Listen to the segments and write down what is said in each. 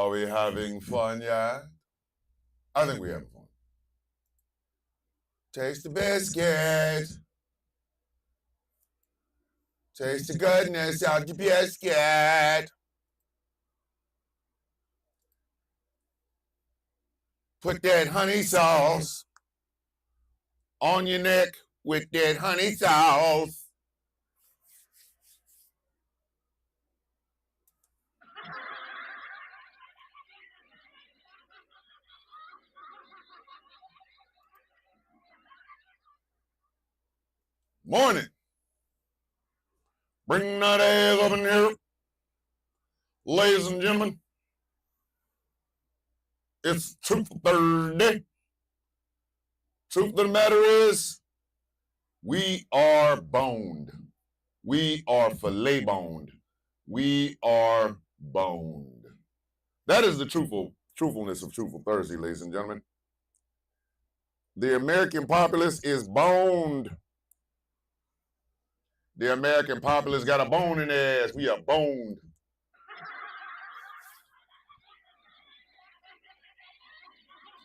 Are we having fun yet? I think we're having fun. Taste the biscuit. Taste the goodness of the biscuit. Put that honey sauce on your neck with that honey sauce. Morning. Bring that ass up in here. Ladies and gentlemen, it's Truth Thursday. Truth of the matter is, we are boned. We are fillet boned. We are boned. That is the truthfulness of Truthful Thursday, ladies and gentlemen. The American populace is boned. The American populace got a bone in their ass. We are boned.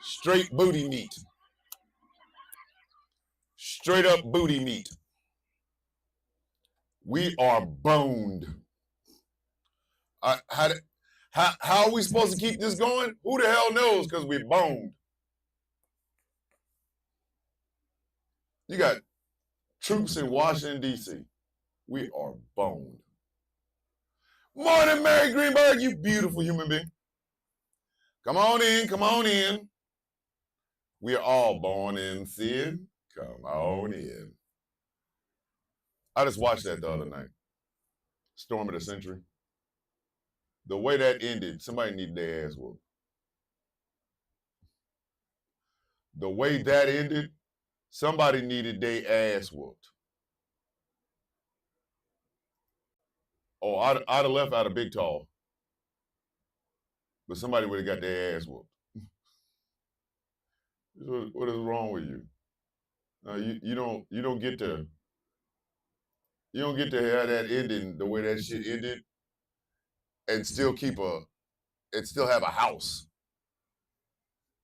Straight booty meat. Straight up booty meat. We are boned. How are we supposed to keep this going? Who the hell knows? Because we're boned. You got troops in Washington, D.C. We are boned. Morning, Mary Greenberg, you beautiful human being. Come on in, come on in. We are all born in sin. Come on in. I just watched that the other night. Storm of the Century. The way that ended, somebody needed their ass whooped. The way that ended, somebody needed their ass whooped. Oh, I'd have left out of Big Tall. But somebody would have got their ass whooped. What is wrong with you? You don't get to have that ending the way that shit ended and still have a house.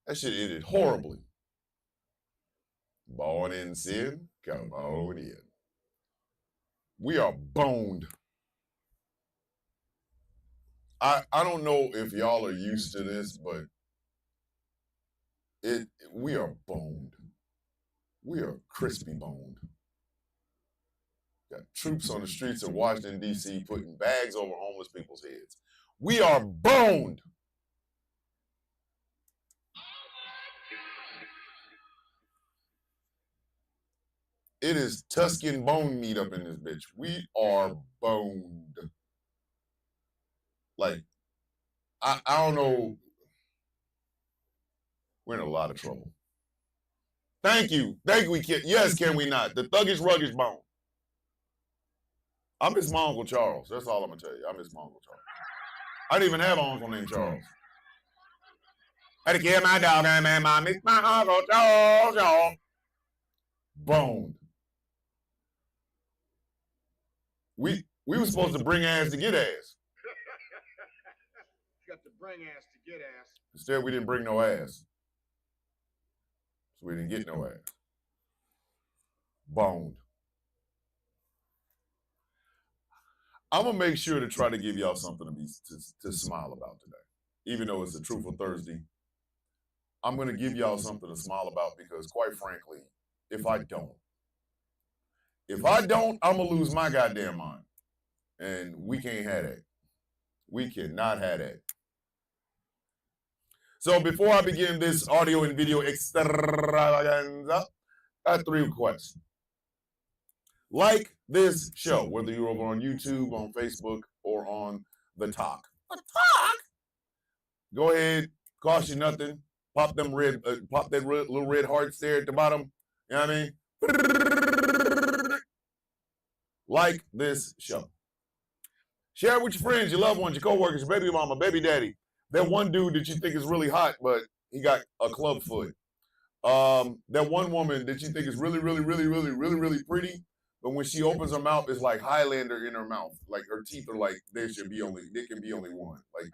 That shit ended horribly. Born in sin, come on in. We are boned. I don't know if y'all are used to this, but we are boned. We are crispy boned. Got troops on the streets of Washington, D.C. putting bags over homeless people's heads. We are boned. It is Tuscan bone meat up in this bitch. We are boned. Like, I don't know. We're in a lot of trouble. Thank you. Yes, can we not? The thuggish, ruggish bone. I miss my Uncle Charles. That's all I'm going to tell you. I miss my Uncle Charles. I didn't even have an uncle named Charles. I had to kill my dog, and I miss my Uncle Charles, y'all. Boned. We were supposed to bring ass to get ass. Got to bring ass to get ass. Instead, we didn't bring no ass. So we didn't get no ass. Boned. I'm going to make sure to try to give y'all something to smile about today. Even though it's a Truthful Thursday, I'm going to give y'all something to smile about because, quite frankly, if I don't, I'm going to lose my goddamn mind. And we can't have that. We cannot have that. So before I begin this audio and video extravaganza, I have 3 requests. Like this show, whether you're over on YouTube, on Facebook, or on the Talk. Go ahead, cost you nothing. Pop that little red heart there at the bottom. You know what I mean? Like this show. Share it with your friends, your loved ones, your coworkers, your baby mama, baby daddy. That one dude that you think is really hot, but he got a club foot. That one woman that you think is really, really, really, really, really, really pretty, but when she opens her mouth, it's like Highlander in her mouth. Like her teeth are like there can be only one. Like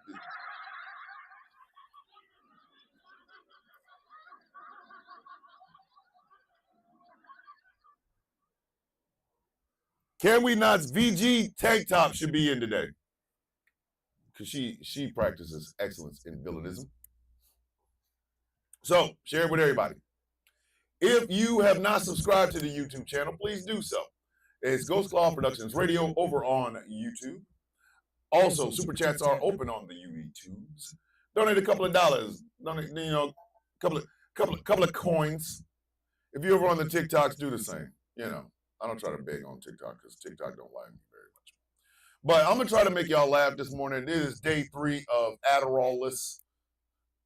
Can We Not's VG tank top should be in today. Because she practices excellence in villainism. So, share it with everybody. If you have not subscribed to the YouTube channel, please do so. It's Ghost Claw Productions Radio over on YouTube. Also, super chats are open on the YouTubes. Donate a couple of dollars. Donate, couple of coins. If you're over on the TikToks, do the same. I don't try to beg on TikTok because TikTok don't like me very much. But I'm gonna try to make y'all laugh this morning. It is day 3 of Adderall-less.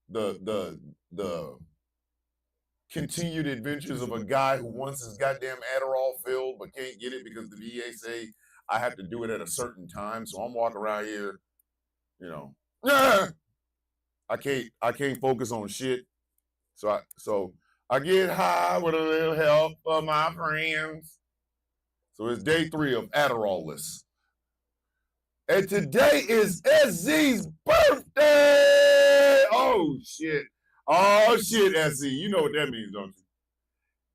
The continued adventures of a guy who wants his goddamn Adderall filled but can't get it because the DA say I have to do it at a certain time. So I'm walking around here, I can't focus on shit. So I get high with a little help of my friends. So it's day 3 of Adderall-less. And today is SZ's birthday. Oh shit, SZ. You know what that means, don't you?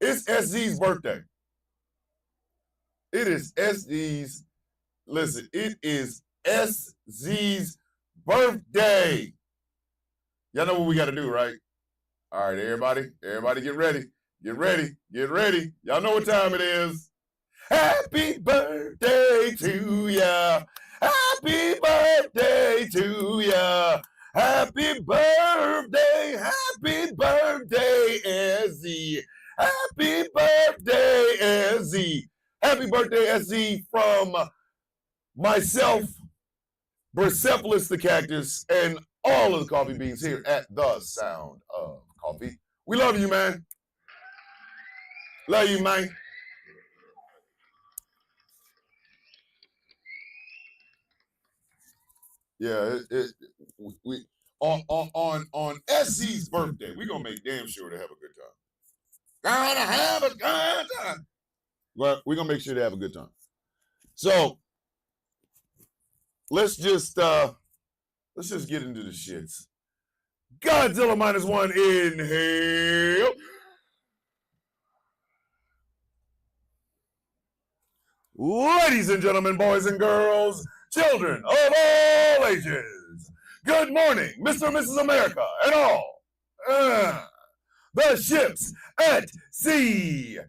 It's SZ's birthday. It is SZ's. Listen, it is SZ's birthday. Y'all know what we got to do, right? All right, everybody get ready. Get ready. Y'all know what time it is. Happy birthday to ya. Happy birthday to ya. Happy birthday, SZ. Happy birthday, SZ. Happy birthday, SZ, from myself, Bricephalus the Cactus, and all of the coffee beans here at The Sound of Coffee. We love you, man. Love you, man. Yeah, we on SZ's birthday, we're gonna make damn sure to have a good time. Gonna have a good time. Well, we're gonna make sure to have a good time. So let's just get into the shits. Godzilla -1, inhale. Ladies and gentlemen, boys and girls, children of all ages, good morning, Mr. and Mrs. America, and all the ships at sea.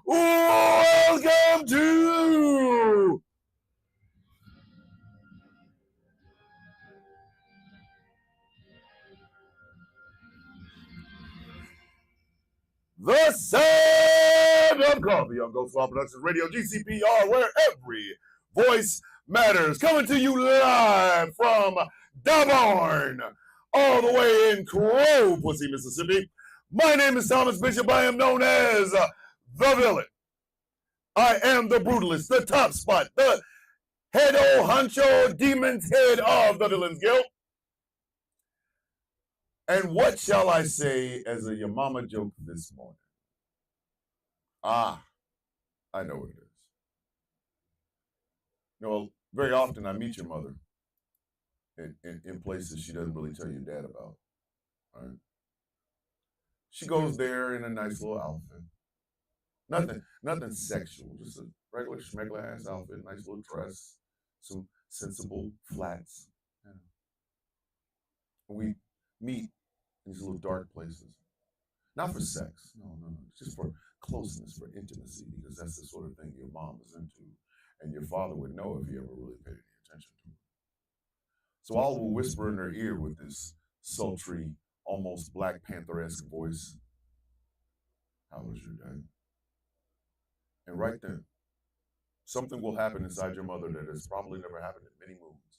Welcome to The Sound of Coffee on Ghost Claw Productions Radio, GCPR, where every voice matters. Coming to you live from the barn, all the way in Crow Pussy, Mississippi. My name is Thomas Bishop. I am known as the Villain. I am the brutalist, the top spot, the head old honcho demon's head of the Villains Guild. And what shall I say as a your mama joke this morning? I know what it is. Very often I meet your mother in places she doesn't really tell your dad about. Right? She goes there in a nice little outfit. Nothing sexual, just a regular schmegular ass outfit, nice little dress, some sensible flats. We meet in these little dark places. Not for sex, no, just for closeness, for intimacy, because that's the sort of thing your mom is into, and your father would know if he ever really paid any attention to it. So I will whisper in her ear with this sultry, almost Black Panther-esque voice, "How was your day?" And right then, something will happen inside your mother that has probably never happened in many moons.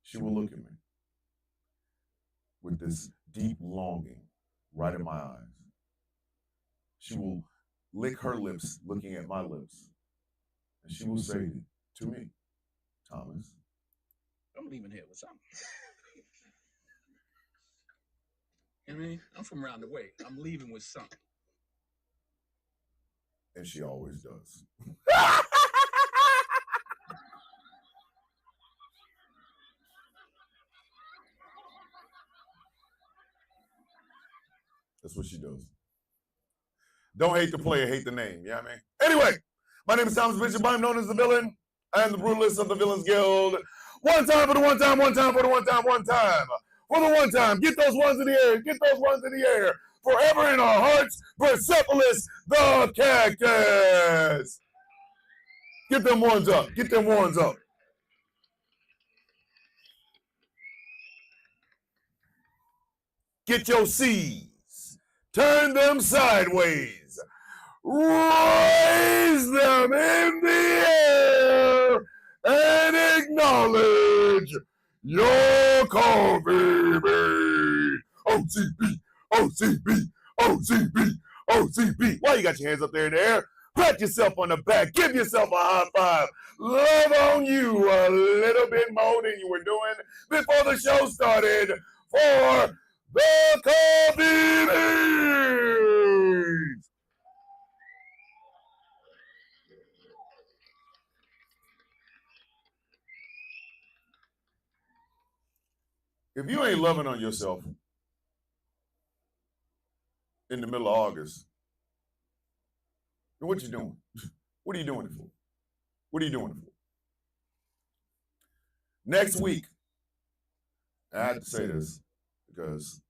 She will look at me with this deep longing right in my eyes. She will lick her lips looking at my lips, and she will say to me, "Thomas, I'm leaving here with something." I mean, I'm from around the way. I'm leaving with something. And she always does. That's what she does. Don't hate the player, hate the name. You know what I mean? Anyway, My name is Thomas Bishop. I'm known as the villain. I am the brutalist of the Villains Guild. One time for the one time, one time for the one time, one time. For the one time. Get those ones in the air. Get those ones in the air. Forever in our hearts, Persepolis the Cactus. Get them ones up. Get them ones up. Get your C's. Turn them sideways. Raise them in the air and acknowledge your call, baby. OCB, OCB, OCB, OCB. Why you got your hands up there in the air? Pat yourself on the back. Give yourself a high five. Love on you a little bit more than you were doing before the show started for the Coffee Beans. If you ain't loving on yourself in the middle of August, then what you doing? What are you doing it for? What are you doing it for? Next week, I had to say this because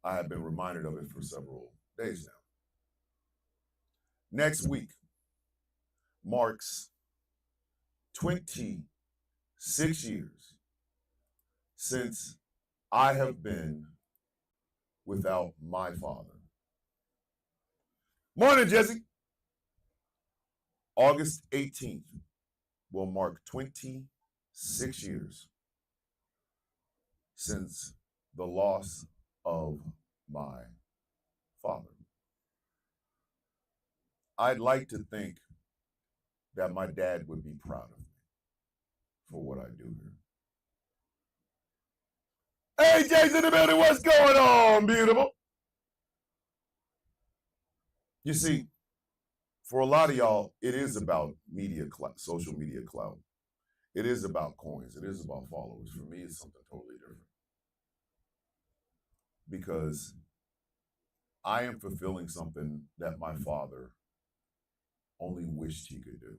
I have been reminded of it for several days now. Next week marks 26 years since I have been without my father. Morning, Jesse. August 18th will mark 26 years since the loss of my father. I'd like to think that my dad would be proud of me for what I do here. Hey, Jay's in the building. What's going on, beautiful? You see, for a lot of y'all, it is about media clout, social media clout. It is about coins. It is about followers. For me, it's something totally different. Because I am fulfilling something that my father only wished he could do.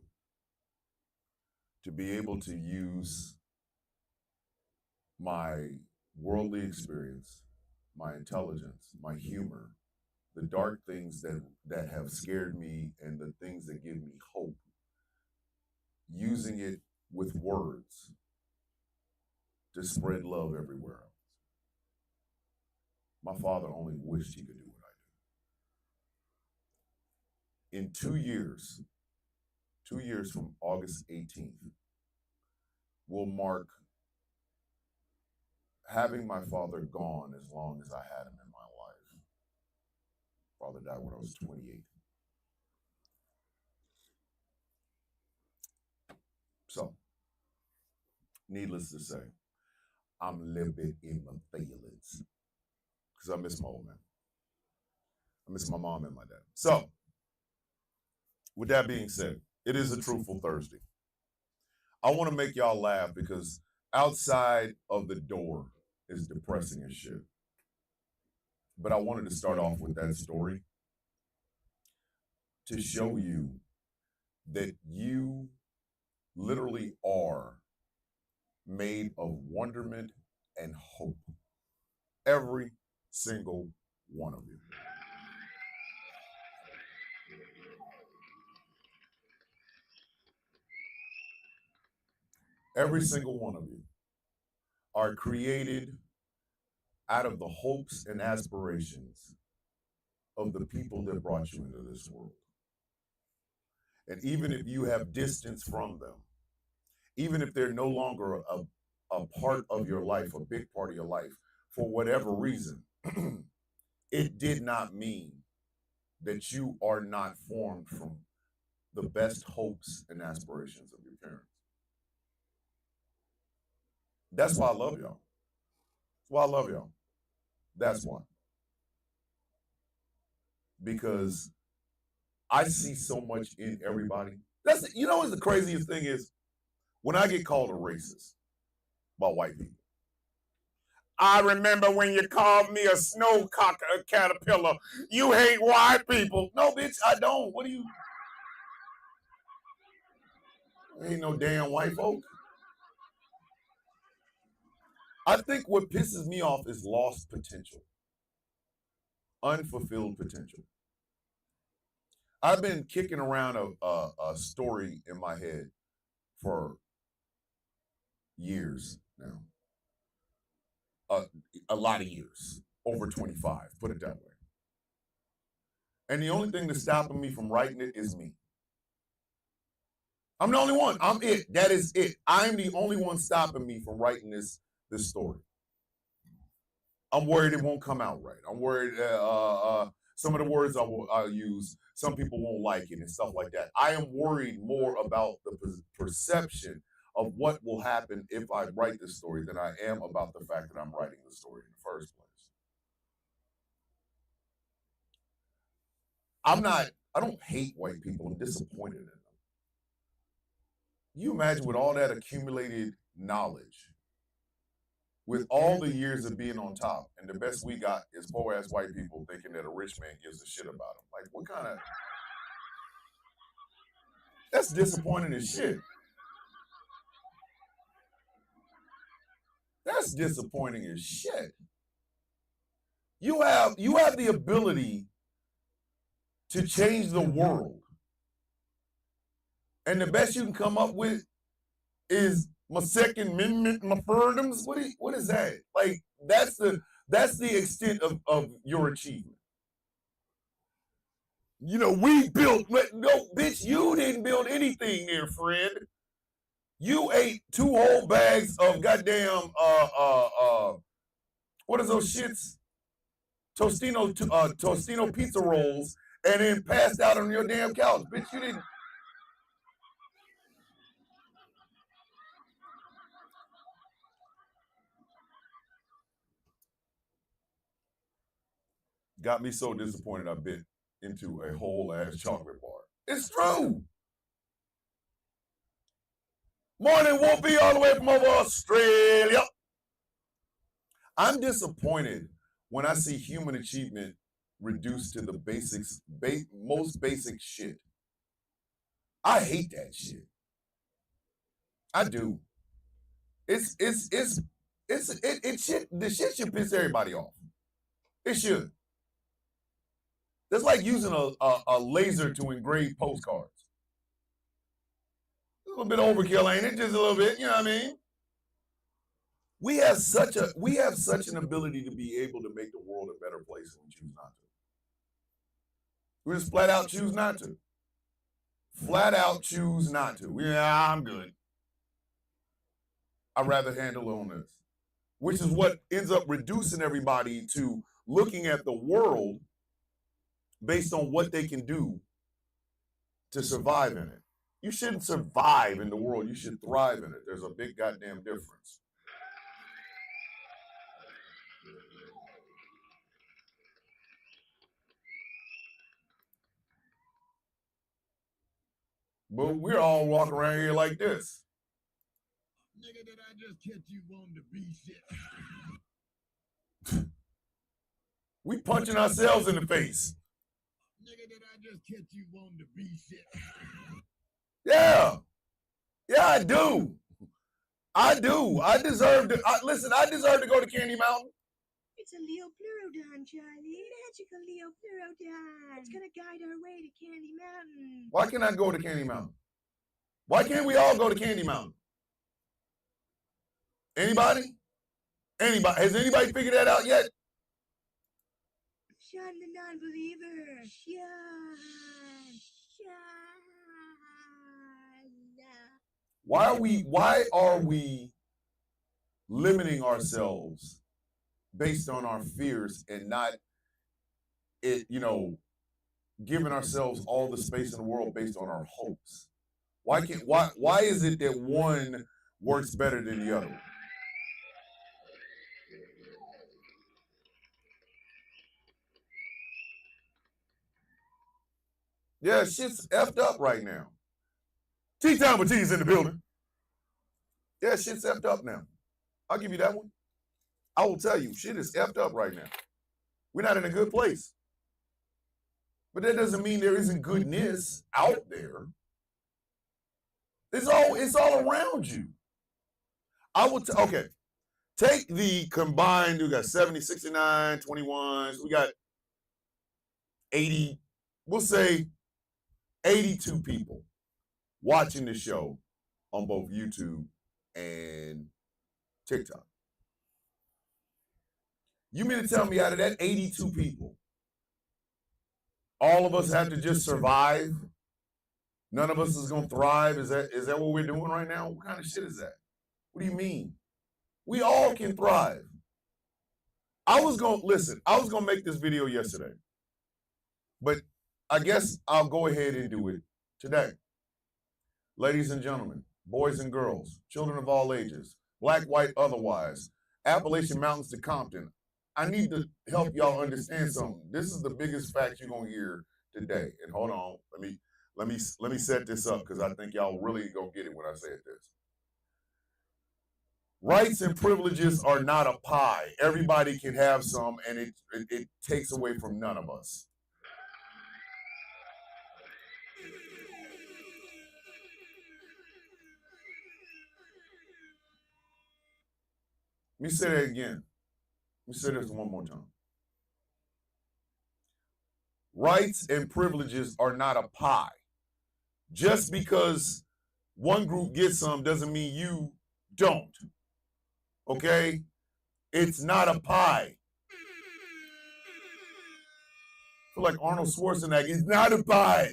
To be able to use my worldly experience, my intelligence, my humor, the dark things that have scared me and the things that give me hope, using it with words to spread love everywhere else. My father only wished he could do what I do. In 2 years from August 18th, will mark having my father gone as long as I had him in my life. Father died when I was 28. So, needless to say, I'm a little bit in my feelings because I miss my old man. I miss my mom and my dad. So, with that being said, it is a Truthful Thursday. I want to make y'all laugh because outside of the door is depressing as shit. But I wanted to start off with that story to show you that you literally are made of wonderment and hope. Every single one of you. Every single one of you are created out of the hopes and aspirations of the people that brought you into this world. And even if you have distance from them, even if they're no longer a part of your life, a big part of your life, for whatever reason, it did not mean that you are not formed from the best hopes and aspirations of your parents. That's why I love y'all. That's why I love y'all. That's why. Because I see so much in everybody. You know what the craziest thing is? When I get called a racist by white people. I remember when you called me a snow caterpillar. You hate white people. No, bitch, I don't. What do you... Ain't no damn white folk. I think what pisses me off is lost potential, unfulfilled potential. I've been kicking around a story in my head for years now. A lot of years, over 25, put it that way. And the only thing that's stopping me from writing it is me. I'm the only one. I'm it. That is it. I'm the only one stopping me from writing this story. I'm worried it won't come out right. I'm worried some of the words I'll use, some people won't like it and stuff like that. I am worried more about the perception of what will happen if I write this story than I am about the fact that I'm writing the story in the first place. I don't hate white people. I'm disappointed in them. You imagine with all that accumulated knowledge, with all the years of being on top, and the best we got is poor ass white people thinking that a rich man gives a shit about them. Like, what kind of... That's disappointing as shit. That's disappointing as shit. You have the ability to change the world, and the best you can come up with is my Second Amendment, my freedoms. What is that? Like, that's the extent of your achievement. You know, we built. No, bitch, you didn't build anything there, friend. You ate 2 whole bags of goddamn what is those shits? Tostino pizza rolls, and then passed out on your damn couch. Bitch, you didn't. Got me so disappointed I bit into a whole ass chocolate bar. It's true. Morning, Wolfie, all the way from over Australia. I'm disappointed when I see human achievement reduced to the basics, most basic shit. I hate that shit. I do. It shit. The shit should piss everybody off. It should. That's like using a laser to engrave postcards. A little bit overkill, ain't it? Just a little bit, you know what I mean? We have such an ability to be able to make the world a better place, and we choose not to. We just flat out choose not to. Flat out choose not to. Yeah, I'm good. I'd rather handle on this. Which is what ends up reducing everybody to looking at the world based on what they can do to survive in it. You shouldn't survive in the world. You should thrive in it. There's a big goddamn difference. But we're all walking around here like this. Nigga, did I just catch you wanting to be shit? We punching ourselves in the face. Nigga, did I just catch you wanting to be shit? Yeah. Yeah, I do. I do. I deserve to. Listen, I deserve to go to Candy Mountain. It's a Leopleurodon, Charlie. Magical Leopleurodon. It's gonna guide our way to Candy Mountain. Why can't I go to Candy Mountain? Why can't we all go to Candy Mountain? Anybody? Anybody? Has anybody figured that out yet? Shun the non-believer. Shun. Why are we limiting ourselves based on our fears and not giving ourselves all the space in the world based on our hopes? Why is it that one works better than the other? Yeah, shit's effed up right now. T-Town with T's in the building. Yeah, shit's effed up now. I'll give you that one. I will tell you, shit is effed up right now. We're not in a good place. But that doesn't mean there isn't goodness out there. It's all around you. I would okay. Take the combined, we got 70, 69, 21s, we got 80, we'll say 82 people watching the show on both YouTube and TikTok. You mean to tell me out of that 82 people, all of us have to just survive? None of us is gonna thrive? Is that what we're doing right now? What kind of shit is that? What do you mean? We all can thrive. I was gonna make this video yesterday, but I guess I'll go ahead and do it today. Ladies and gentlemen, boys and girls, children of all ages, black, white, otherwise, Appalachian Mountains to Compton, I need to help y'all understand something. This is the biggest fact you're gonna hear today. And hold on, let me set this up because I think y'all really gonna get it when I say this. Rights and privileges are not a pie. Everybody can have some, and it takes away from none of us. Let me say that again. Let me say this one more time. Rights and privileges are not a pie. Just because one group gets some doesn't mean you don't. Okay? It's not a pie. I feel like Arnold Schwarzenegger. It's not a pie.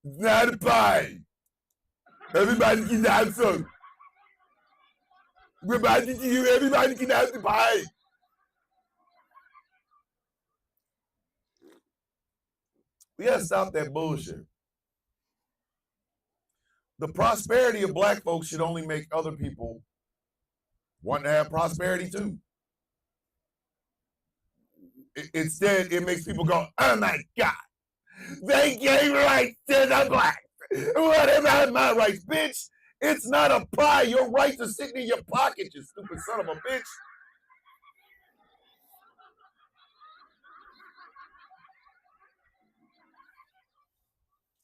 It's not a pie. Everybody can have some. Everybody can have the pie. We gotta stop that bullshit. The prosperity of black folks should only make other people want to have prosperity too. Instead, it makes people go, oh my God, they gave rights to the blacks. What about my rights, bitch? It's not a pie. Your rights are sitting in your pocket, you stupid son of a bitch.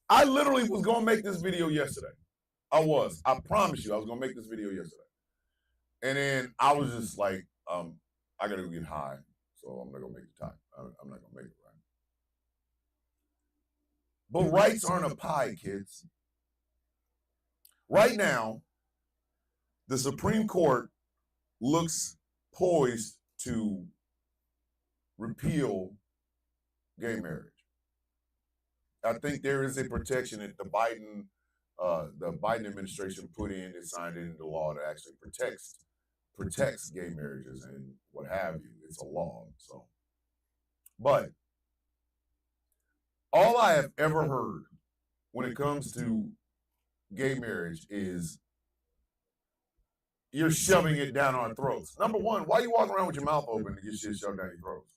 I literally was going to make this video yesterday. I promise you, I was going to make this video yesterday. And then I was just like, I got to go get high. So I'm not going to make the time. I'm not going to make it, right? But rights aren't a pie, kids. Right now, the Supreme Court looks poised to repeal gay marriage. I think there is a protection that the Biden administration put in and signed into law that actually protects gay marriages and what have you. It's a law. So, but all I have ever heard when it comes to gay marriage is you're shoving it down our throats. Number one, why are you walking around with your mouth open to get shit shoved down your throats?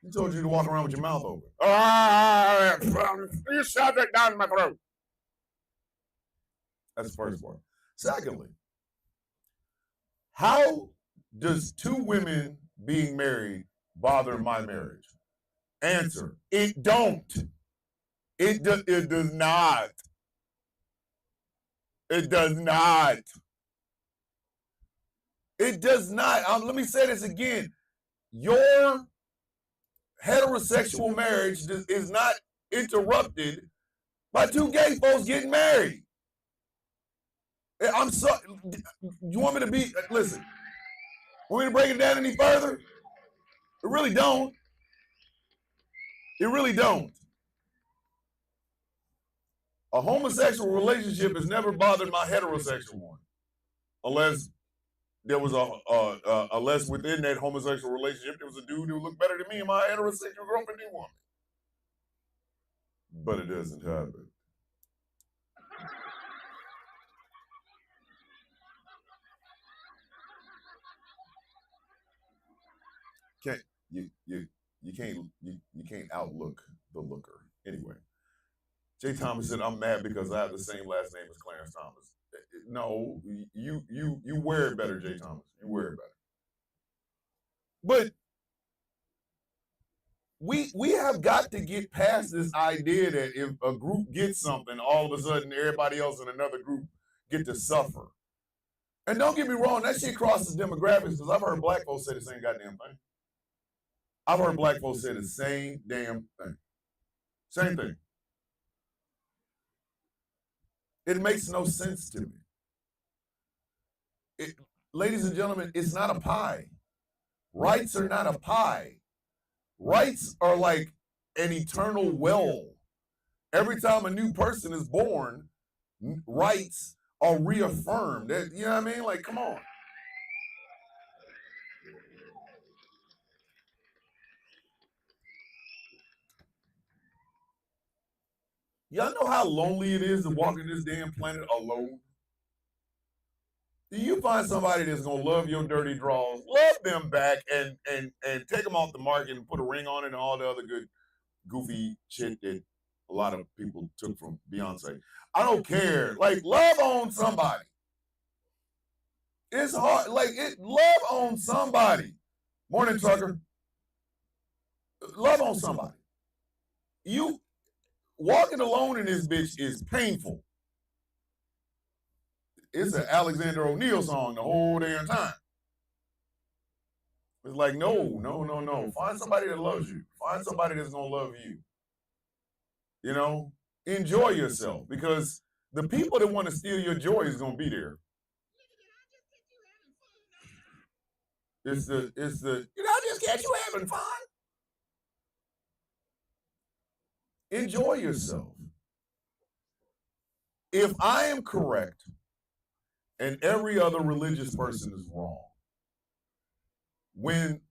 Who told you to walk around with your mouth open? You shoved it down my throat. That's the first part. Secondly, how does two women being married bother my marriage? Answer: it don't. It does not. It does not. It does not. Let me say this again. Your heterosexual marriage is not interrupted by two gay folks getting married. I'm sorry. You want me to be? Listen. Want me to break it down any further? It really don't. It really don't. A homosexual relationship has never bothered my heterosexual one, unless there was unless within that homosexual relationship there was a dude who looked better than me and my heterosexual girlfriend didn't want me. But it doesn't happen. You can't outlook the looker. Anyway, Jay Thomas said, I'm mad because I have the same last name as Clarence Thomas. No, you wear it better, Jay Thomas. You wear it better. But we have got to get past this idea that if a group gets something, all of a sudden everybody else in another group get to suffer. And don't get me wrong, that shit crosses demographics, because I've heard black folks say the same goddamn thing. I've heard black folks say the same damn thing. Same thing. It makes no sense to me. Ladies and gentlemen, it's not a pie. Rights are not a pie. Rights are like an eternal well. Every time a new person is born, rights are reaffirmed. You know what I mean? Like, come on. Y'all know how lonely it is to walk in this damn planet alone? Do you find somebody that's gonna love your dirty draws, love them back, and take them off the market and put a ring on it and all the other good goofy shit that a lot of people took from Beyonce? I don't care. Like, love on somebody. It's hard. Like, love on somebody. Morning, Tucker. Love on somebody. You walking alone in this bitch is painful. It's an Alexander O'Neal song the whole damn time. It's like, no. Find somebody that loves you. Find somebody that's gonna love you. You know, enjoy yourself, because the people that want to steal your joy is gonna be there. It's the I just catch you having fun. Enjoy yourself. If I am correct and every other religious person is wrong, when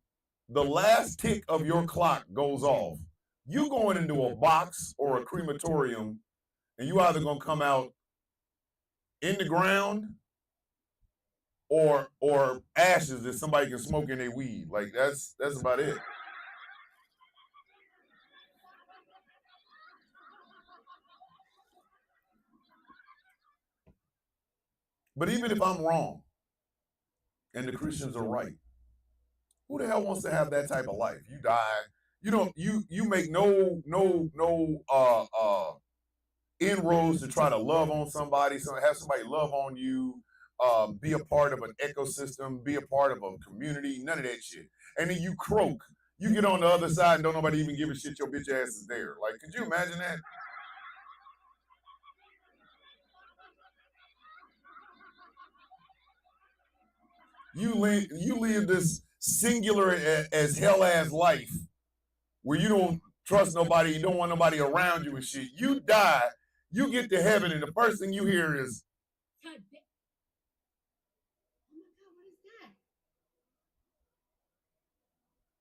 the last tick of your clock goes off, you going into a box or a crematorium, and you either gonna come out in the ground or ashes that somebody can smoke in their weed. Like, that's about it. But even if I'm wrong and the Christians are right, who the hell wants to have that type of life? You die. You make no inroads to try to love on somebody, have somebody love on you, be a part of an ecosystem, be a part of a community, none of that shit. And then you croak. You get on the other side and don't nobody even give a shit your bitch ass is there. Like, could you imagine that? You live this singular as hell ass life where you don't trust nobody, you don't want nobody around you and shit. You die, you get to heaven, and the first thing you hear is, Oh my God, what is that?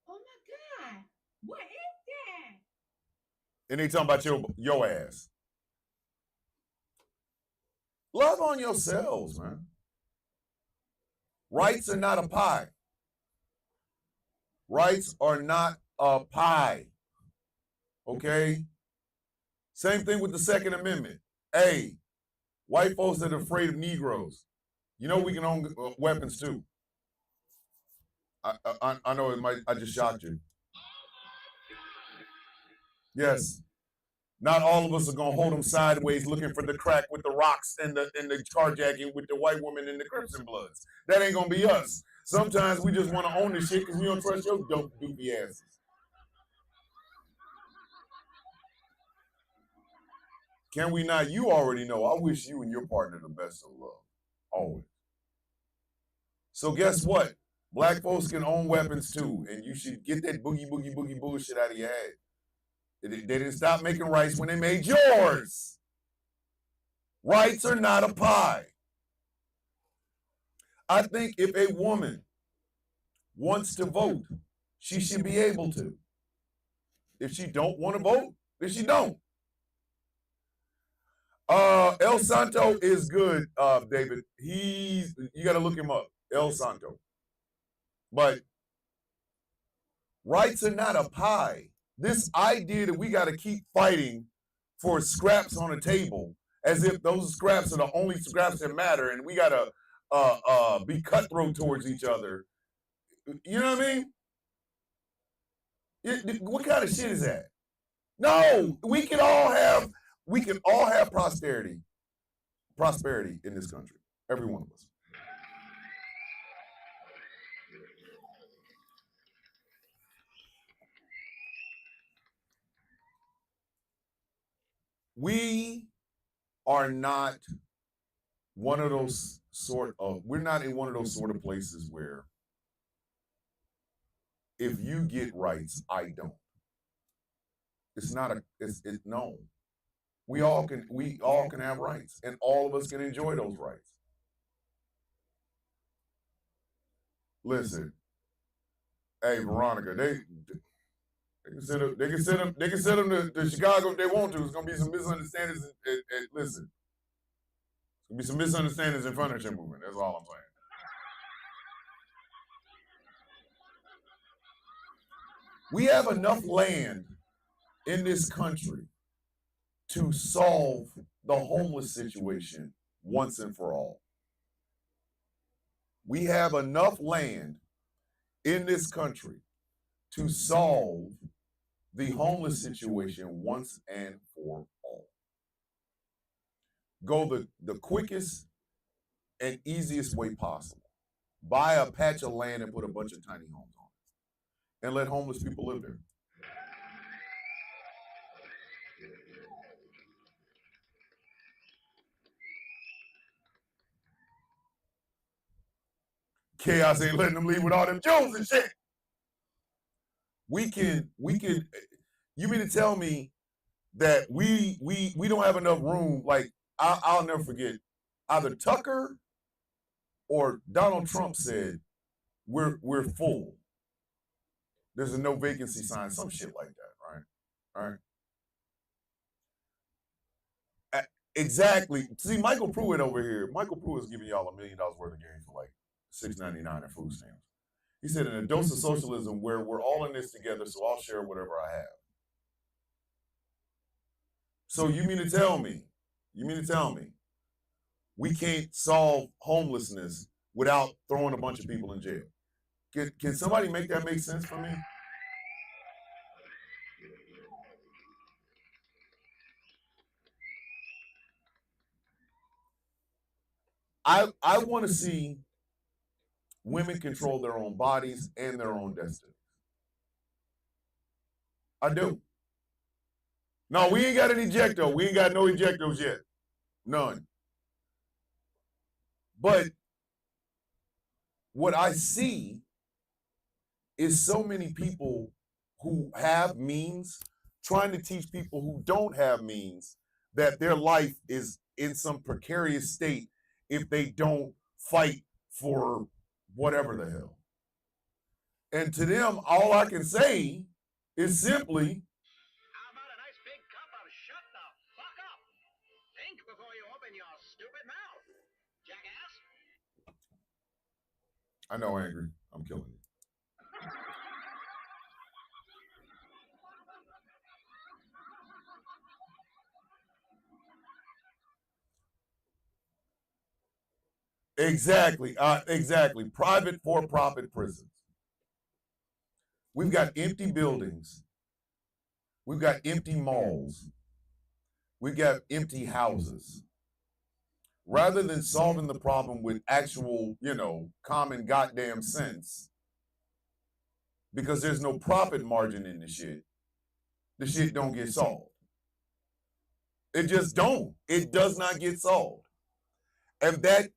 Oh my God, what is that? and they talking about your ass. Love on yourselves, man. Rights are not a pie. Rights are not a pie. Okay? Same thing with the Second Amendment. Hey, white folks that are afraid of Negroes, you know we can own weapons too. I know it might. I just shocked you. Yes. Not all of us are gonna hold them sideways looking for the crack with the rocks and the carjacking with the white woman and the Crips and Bloods. That ain't gonna be us. Sometimes we just want to own this shit because we don't trust your dope doofy asses. Can we not? You already know. I wish you and your partner the best of love. Always. So guess what? Black folks can own weapons too, and you should get that boogie bullshit out of your head. They didn't stop making rights when they made yours. Rights are not a pie. I think if a woman wants to vote, she should be able to. If she don't want to vote, then she don't. El Santo is good, David. You got to look him up, El Santo. But rights are not a pie. This idea that we got to keep fighting for scraps on the table, as if those scraps are the only scraps that matter, and we got to be cutthroat towards each other. You know what I mean? What kind of shit is that? No, we can all have prosperity in this country. Every one of us. We are not one of those we're not in one of those sort of places where if you get rights, I don't. It's not no. We all can have rights, and all of us can enjoy those rights. Listen, hey Veronica, they can send them to Chicago if they want to. It's gonna be some misunderstandings. Listen, it's gonna be some misunderstandings in furniture movement. That's all I'm saying. We have enough land in this country to solve the homeless situation once and for all. We have enough land in this country to solve the homeless situation once and for all. Go the quickest and easiest way possible. Buy a patch of land and put a bunch of tiny homes on it, and let homeless people live there. Chaos ain't letting them leave with all them Jones and shit. We can. You mean to tell me that we don't have enough room? Like I'll never forget. Either Tucker or Donald Trump said we're full. There's a no vacancy sign, some shit like that, right? All right. Exactly. See, Michael Pruitt over here. Michael Pruitt is giving y'all $1 million worth of games for like $6.99 in food stamps. He said, in a dose of socialism where we're all in this together, so I'll share whatever I have. So you mean to tell me we can't solve homelessness without throwing a bunch of people in jail? Can somebody make that make sense for me? I want to see women control their own bodies and their own destiny. I do. No, we ain't got an ejecto. We ain't got no ejectos yet. None. But what I see is so many people who have means trying to teach people who don't have means that their life is in some precarious state if they don't fight for whatever the hell. And to them, all I can say is simply, How about a nice big cup of shut the fuck up? Think before you open your stupid mouth, jackass. I know, angry. I'm killing you. Exactly. Exactly. Private for-profit prisons. We've got empty buildings. We've got empty malls. We've got empty houses. Rather than solving the problem with actual, common goddamn sense, because there's no profit margin in the shit don't get solved. It just don't. It does not get solved. And that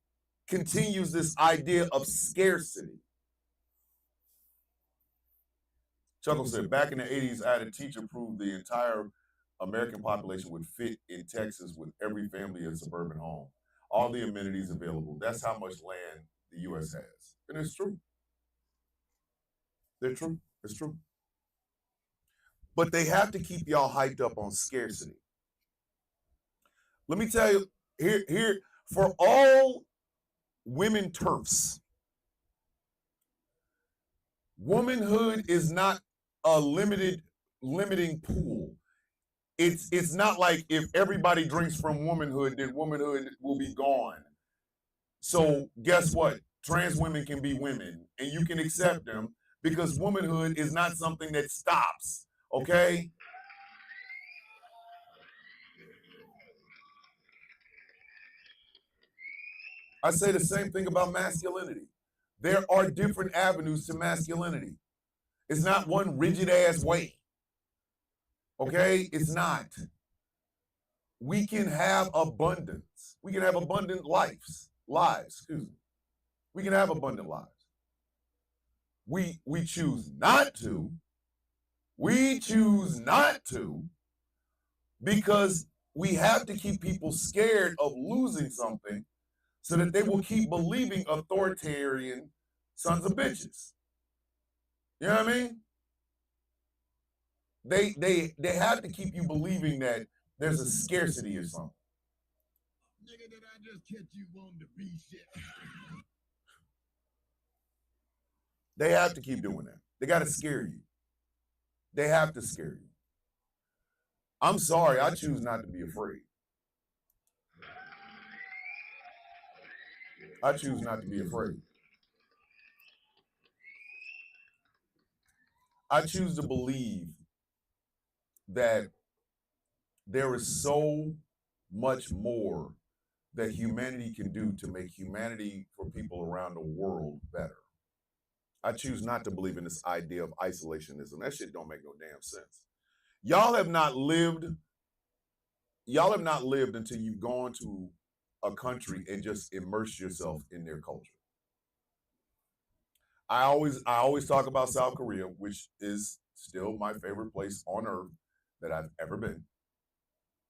continues this idea of scarcity. Chuckle said, back in the 80s, I had a teacher prove the entire American population would fit in Texas with every family in suburban home. All the amenities available. That's how much land the U.S. has. And it's true. They're true. It's true. But they have to keep y'all hyped up on scarcity. Let me tell you, here for all women TERFs, womanhood is not a limiting pool. It's not like if everybody drinks from womanhood, then womanhood will be gone. So guess what? Trans women can be women, and you can accept them because womanhood is not something that stops, okay? I say the same thing about masculinity. There are different avenues to masculinity. It's not one rigid ass way. Okay? It's not. We can have abundance. We can have abundant lives, excuse me. We can have abundant lives. We choose not to. We choose not to because we have to keep people scared of losing something so that they will keep believing authoritarian sons of bitches. You know what I mean? They have to keep you believing that there's a scarcity or something. Nigga, did I just catch you wanting to be shit? They have to keep doing that. They got to scare you. They have to scare you. I'm sorry, I choose not to be afraid. I choose not to be afraid. I choose to believe that there is so much more that humanity can do to make humanity for people around the world better. I choose not to believe in this idea of isolationism. That shit don't make no damn sense. Y'all have not lived until you've gone to a country and just immerse yourself in their culture. I always talk about South Korea, which is still my favorite place on earth that I've ever been.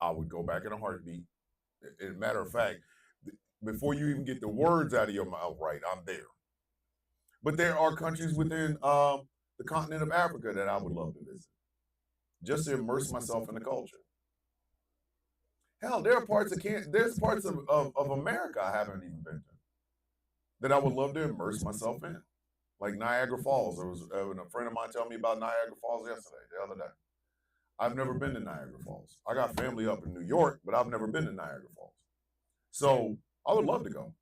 I would go back in a heartbeat. As a matter of fact, before you even get the words out of your mouth right, I'm there. But there are countries within the continent of Africa that I would love to visit, just to immerse myself in the culture. Hell, there are parts of America I haven't even been to that I would love to immerse myself in, like Niagara Falls. There was a friend of mine telling me about Niagara Falls the other day. I've never been to Niagara Falls. I got family up in New York, but I've never been to Niagara Falls. So I would love to go.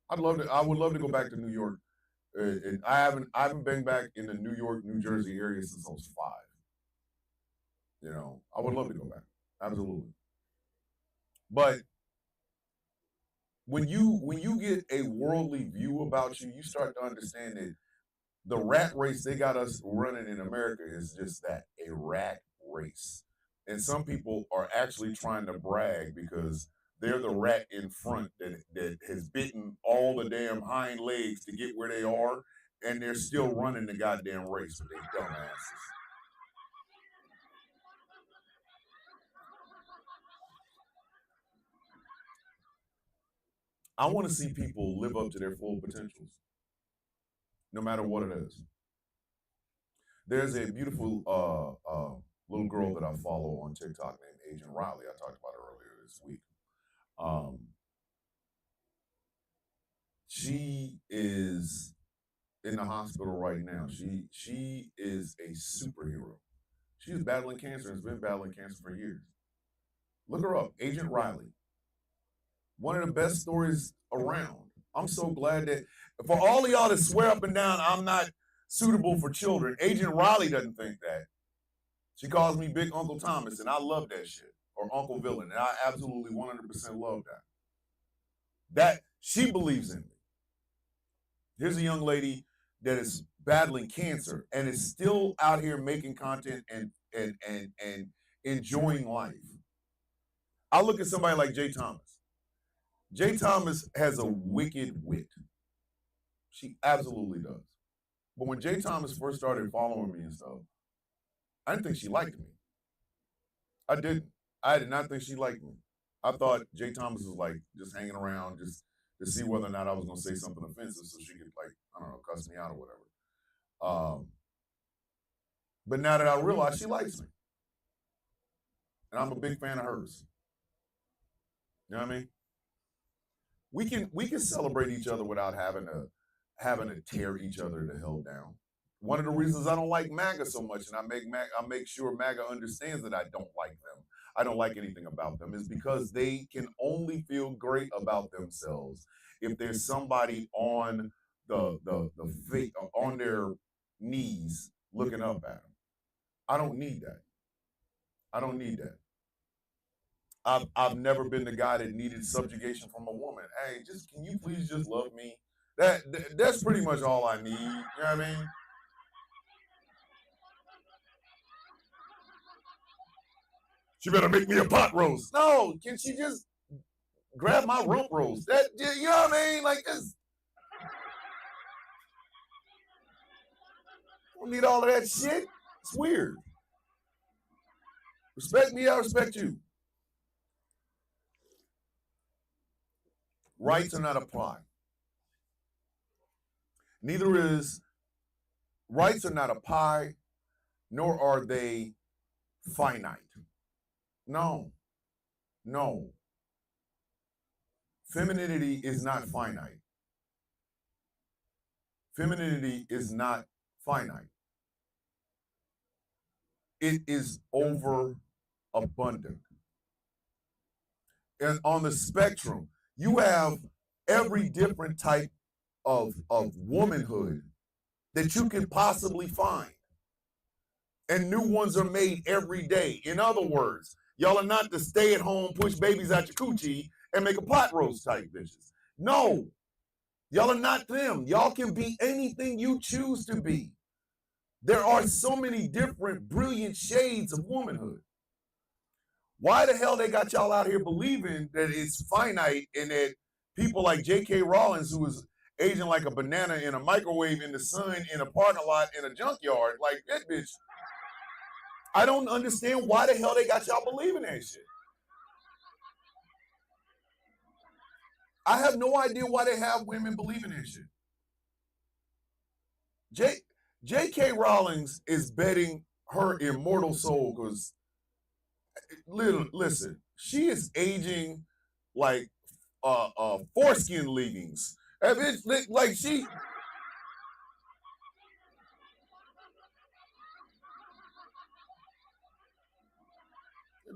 I would love to go back to New York. And I haven't been back in the New York, New Jersey area since I was 5. You know, I would love to go back. Absolutely. But when you get a worldly view about you, you start to understand that the rat race they got us running in America is just that, a rat race. And some people are actually trying to brag because they're the rat in front that has bitten all the damn hind legs to get where they are, and they're still running the goddamn race with their dumbasses. I want to see people live up to their full potentials, no matter what it is. There's a beautiful little girl that I follow on TikTok named Agent Riley. I talked about her earlier this week. She is in the hospital right now. She is a superhero. She's battling cancer and has been battling cancer for years. Look her up, Agent Riley. One of the best stories around. I'm so glad that for all of y'all to swear up and down I'm not suitable for children, Agent Riley doesn't think that. She calls me Big Uncle Thomas, and I love that shit, or Uncle Villain, and I absolutely 100% love that. That she believes in me. Here's a young lady that is battling cancer and is still out here making content and enjoying life. I look at somebody like Jay Thomas. Jay Thomas has a wicked wit. She absolutely does. But when Jay Thomas first started following me and stuff, I didn't think she liked me. I didn't. I did not think she liked me. I thought Jay Thomas was like just hanging around just to see whether or not I was going to say something offensive so she could, like, I don't know, cuss me out or whatever. But now that I realize she likes me, and I'm a big fan of hers. You know what I mean? We can celebrate each other without having to tear each other to hell down. One of the reasons I don't like MAGA so much, and I make sure MAGA understands that I don't like them, I don't like anything about them, is because they can only feel great about themselves if there's somebody on on their knees looking up at him. I don't need that. I don't need that. I've never been the guy that needed subjugation from a woman. Hey, just can you please just love me? That's pretty much all I need. You know what I mean? She better make me a pot roast. No, can she just grab my rump roast? That, you know what I mean? Like this. Don't need all of that shit. It's weird. Respect me, I respect you. Rights are not a pie. Neither is rights are not a pie, nor are they finite. No. Femininity is not finite. Femininity is not finite. It is overabundant. And on the spectrum, you have every different type of womanhood that you can possibly find. And new ones are made every day. In other words, y'all are not the stay-at-home, push babies out your coochie and make a pot roast type bitches. No, y'all are not them. Y'all can be anything you choose to be. There are so many different brilliant shades of womanhood. Why the hell they got y'all out here believing that it's finite and that people like J.K. Rowling, who is aging like a banana in a microwave in the sun in a parking lot in a junkyard, like that bitch. I don't understand why the hell they got y'all believing that shit. I have no idea why they have women believing that shit. J.K. Rowling is betting her immortal soul because, listen, she is aging like foreskin leggings. Like she...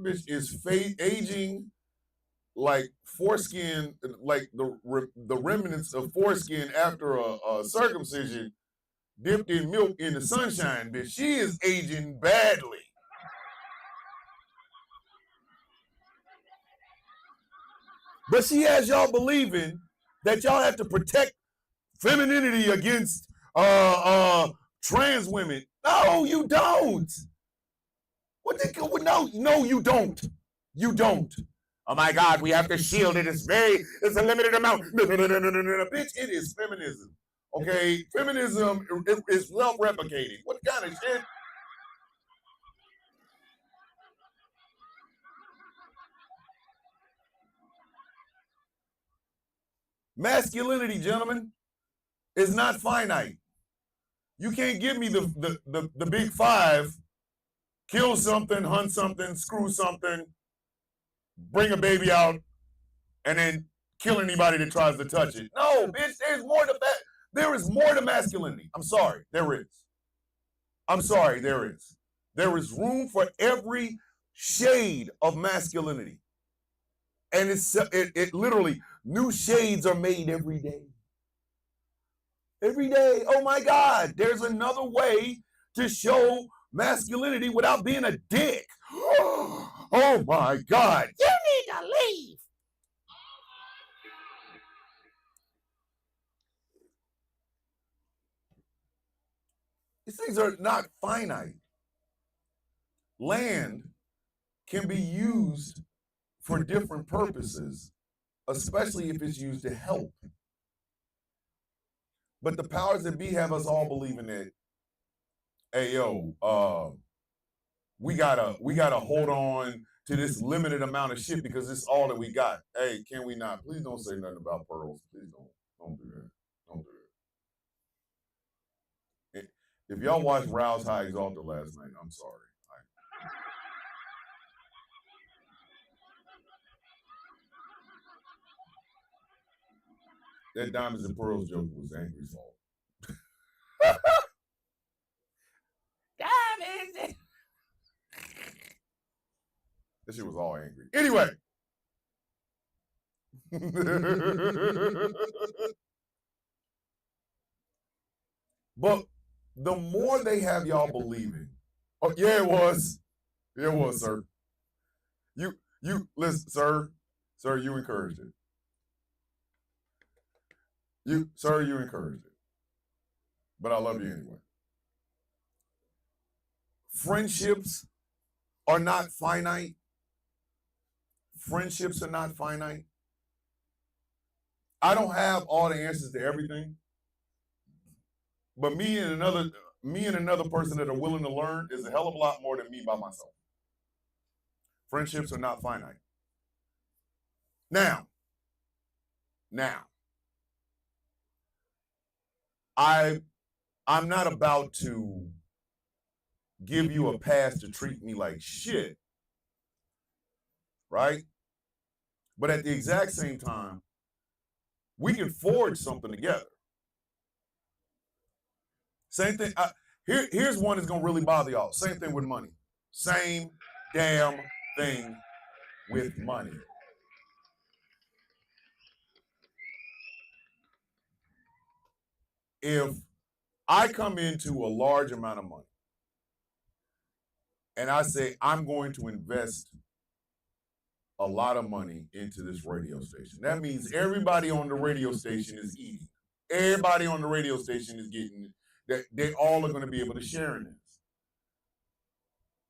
Bitch is aging like foreskin, like the remnants of foreskin after a circumcision dipped in milk in the sunshine. Bitch, she is aging badly. But she has y'all believing that y'all have to protect femininity against trans women. No, you don't. No, you don't. You don't. Oh my God, we have to shield it. It's a limited amount. No, bitch, it is feminism. Okay, feminism is self-replicating. What kind of shit? Masculinity, gentlemen, is not finite. You can't give me the big five. Kill something, hunt something, screw something, bring a baby out, and then kill anybody that tries to touch it. No, bitch, there's more to that. There is more to masculinity. I'm sorry, there is. I'm sorry, there is. There is room for every shade of masculinity. And it literally, new shades are made every day. Every day. Oh my God, there's another way to show masculinity without being a dick. Oh my God. You need to leave. These things are not finite. Land can be used for different purposes, especially if it's used to help. But the powers that be have us all believing that, hey, yo, we gotta hold on to this limited amount of shit because it's all that we got. Hey, can we not? Please don't say nothing about pearls. Please don't do that. Don't do that. If y'all watched Rouse High Exalted last night, I'm sorry. That Diamonds and Pearls joke was Angry's fault. Diamonds. That shit was all angry. Anyway. But the more they have y'all believing. Oh, yeah, it was. It was, sir. You listen, sir. Sir, you encouraged it. You encouraged it. But I love you anyway. Friendships are not finite. Friendships are not finite. I don't have all the answers to everything. But me and another person that are willing to learn is a hell of a lot more than me by myself. Friendships are not finite. Now, I'm not about to give you a pass to treat me like shit, right? But at the exact same time, we can forge something together. Same thing. Here's one that's gonna really bother y'all. Same thing with money. Same damn thing with money. If I come into a large amount of money and I say I'm going to invest a lot of money into this radio station, that means everybody on the radio station is eating. Everybody on the radio station is getting that. They all are going to be able to share in this.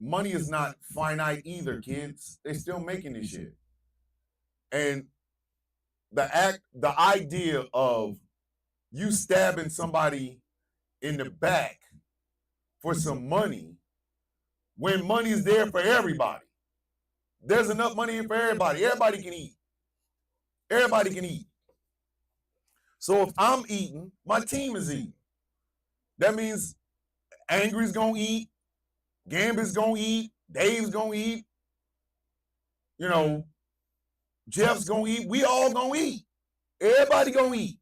Money is not finite either, kids. They're still making this shit. And the idea of you stabbing somebody in the back for some money when money is there for everybody. There's enough money for everybody. Everybody can eat. Everybody can eat. So if I'm eating, my team is eating. That means Angry's gonna eat, Gambit's gonna eat, Dave's gonna eat, Jeff's gonna eat. We all gonna eat. Everybody gonna eat.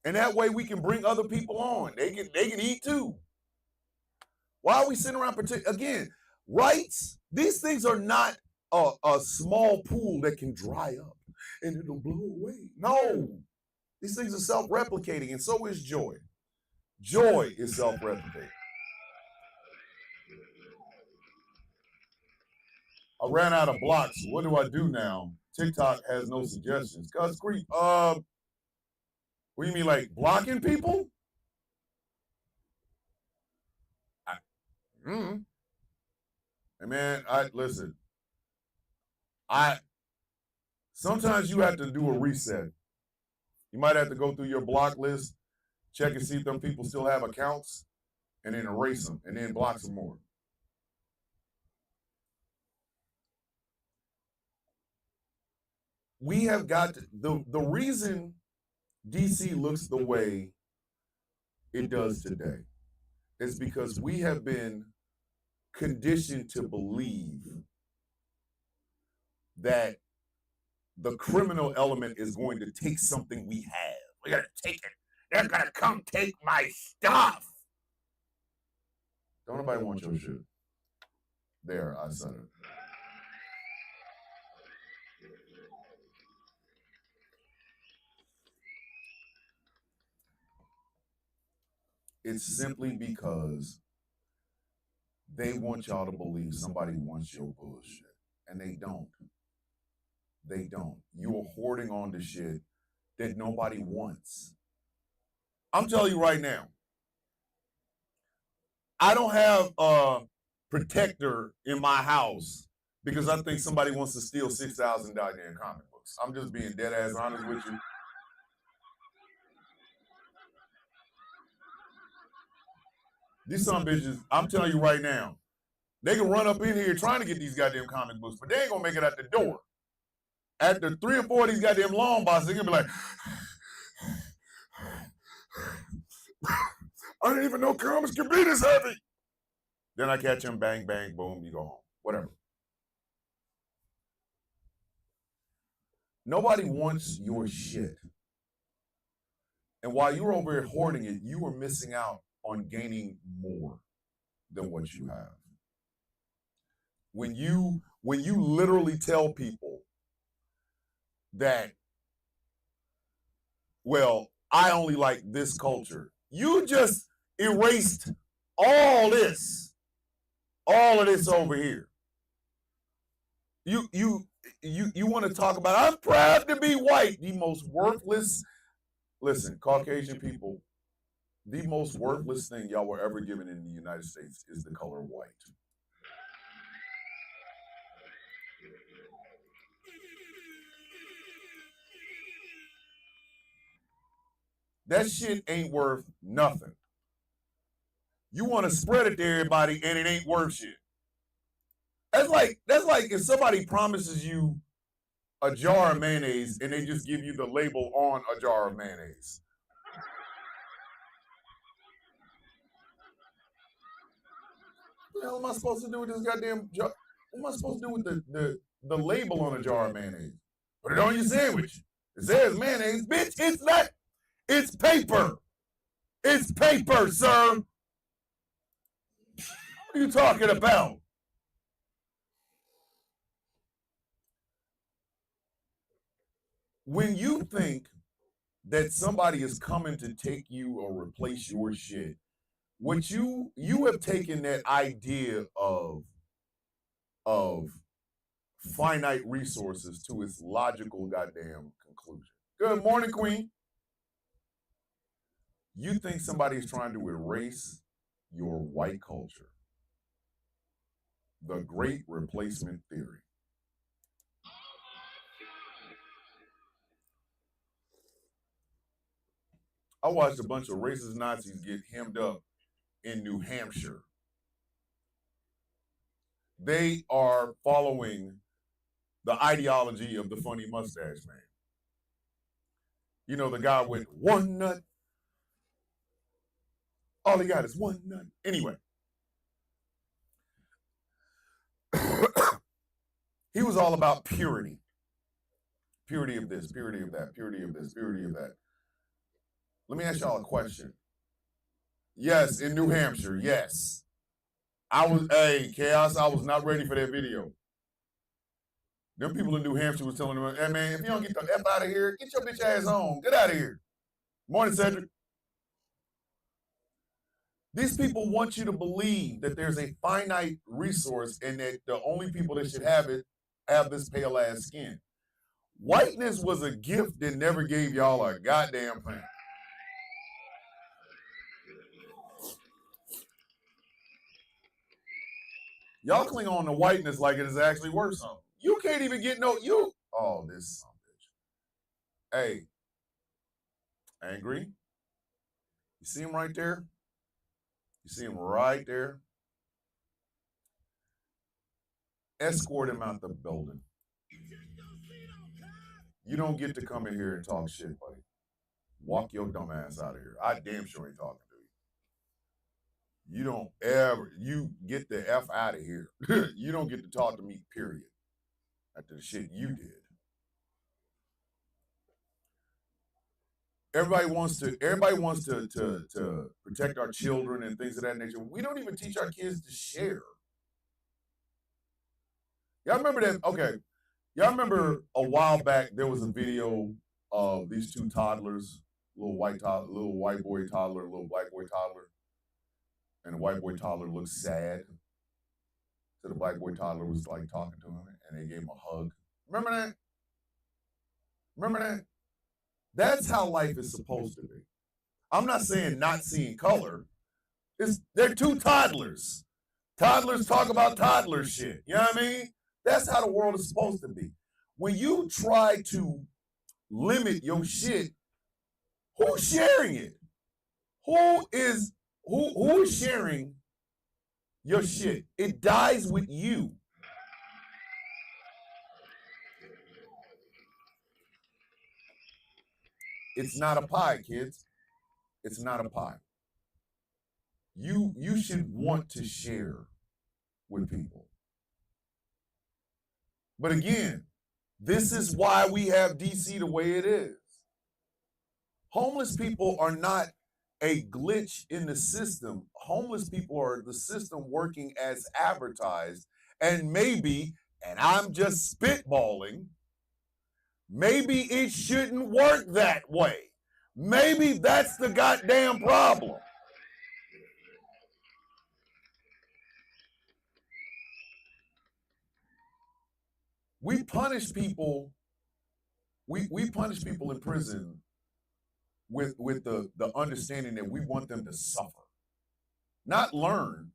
And that way we can bring other people on. They can eat too. Why are we sitting around again? Rights, these things are not a small pool that can dry up and it'll blow away. No. These things are self-replicating, and so is joy. Joy is self-replicating. I ran out of blocks. What do I do now? TikTok has no suggestions. Cuz creep. What do you mean, like blocking people? Hey man, listen. Sometimes you have to do a reset. You might have to go through your block list, check and see if them people still have accounts, and then erase them, and then block some more. We have got to, the reason DC looks the way it does today is because we have been conditioned to believe that the criminal element is going to take something we have. We're going to take it. They're going to come take my stuff. Don't nobody want your shit. There, I said it. It's simply because they want y'all to believe somebody wants your bullshit. And they don't. They don't. You are hoarding on to shit that nobody wants. I'm telling you right now, I don't have a protector in my house because I think somebody wants to steal 6,000 goddamn comic books. I'm just being dead ass honest with you. These some bitches, I'm telling you right now, they can run up in here trying to get these goddamn comic books, but they ain't gonna make it out the door. After 3 or 4 of these goddamn long boxes, they're gonna be like, I didn't even know comics could be this heavy. Then I catch them, bang, bang, boom, you go home. Whatever. Nobody wants your shit. And while you're over here hoarding it, you are missing out on gaining more than what you have. When you literally tell people that, well, I only like this culture, You just erased all this. All of this over here. You want to talk about, I'm proud to be white. The most worthless, listen, Caucasian people, the most worthless thing y'all were ever given in the United States is the color white. That shit ain't worth nothing. You want to spread it to everybody and it ain't worth shit. That's like if somebody promises you a jar of mayonnaise and they just give you the label on a jar of mayonnaise. What the hell am I supposed to do with this goddamn jar? What am I supposed to do with the label on a jar of mayonnaise? Put it on your sandwich. It says mayonnaise. Bitch, it's not. It's paper. It's paper, sir. What are you talking about? When you think that somebody is coming to take you or replace your shit, what you have taken that idea of finite resources to its logical goddamn conclusion. Good morning, Queen. You think somebody is trying to erase your white culture. The Great Replacement Theory. I watched a bunch of racist Nazis get hemmed up in New Hampshire. They are following the ideology of the funny mustache man. You know, the guy with one nut. All he got is one nut. Anyway. He was all about purity. Purity of this, purity of that, purity of this, purity of that. Let me ask y'all a question. Yes, in New Hampshire, yes. Chaos, I was not ready for that video. Them people in New Hampshire was telling them, hey man, if you don't get the F out of here, get your bitch ass home. Get out of here. Morning, Cedric. These people want you to believe that there's a finite resource and that the only people that should have it have this pale ass skin. Whiteness was a gift that never gave y'all a goddamn thing. Y'all cling on to whiteness like it is actually worth something. You can't even get this son of a bitch. Hey, Angry? You see him right there? You see him right there? Escort him out the building. You don't get to come in here and talk shit, buddy. Walk your dumb ass out of here. I damn sure ain't talking to you. You get the F out of here. You don't get to talk to me, period. After the shit you did. Everybody wants to protect our children and things of that nature. We don't even teach our kids to share. Y'all remember that? Okay. Y'all remember a while back there was a video of these two toddlers, little white boy toddler, little black boy toddler. And the white boy toddler looked sad. So the black boy toddler was like talking to him and they gave him a hug. Remember that? Remember that? That's how life is supposed to be. I'm not saying not seeing color. They're two toddlers. Toddlers talk about toddler shit. You know what I mean? That's how the world is supposed to be. When you try to limit your shit, who's sharing it? Who is sharing your shit? It dies with you. It's not a pie, kids. It's not a pie. You should want to share with people. But again, this is why we have DC the way it is. Homeless people are not a glitch in the system. Homeless people are the system working as advertised. And maybe, and I'm just spitballing, maybe it shouldn't work that way. Maybe that's the goddamn problem. We punish people. We punish people in prison with the understanding that we want them to suffer, not learn,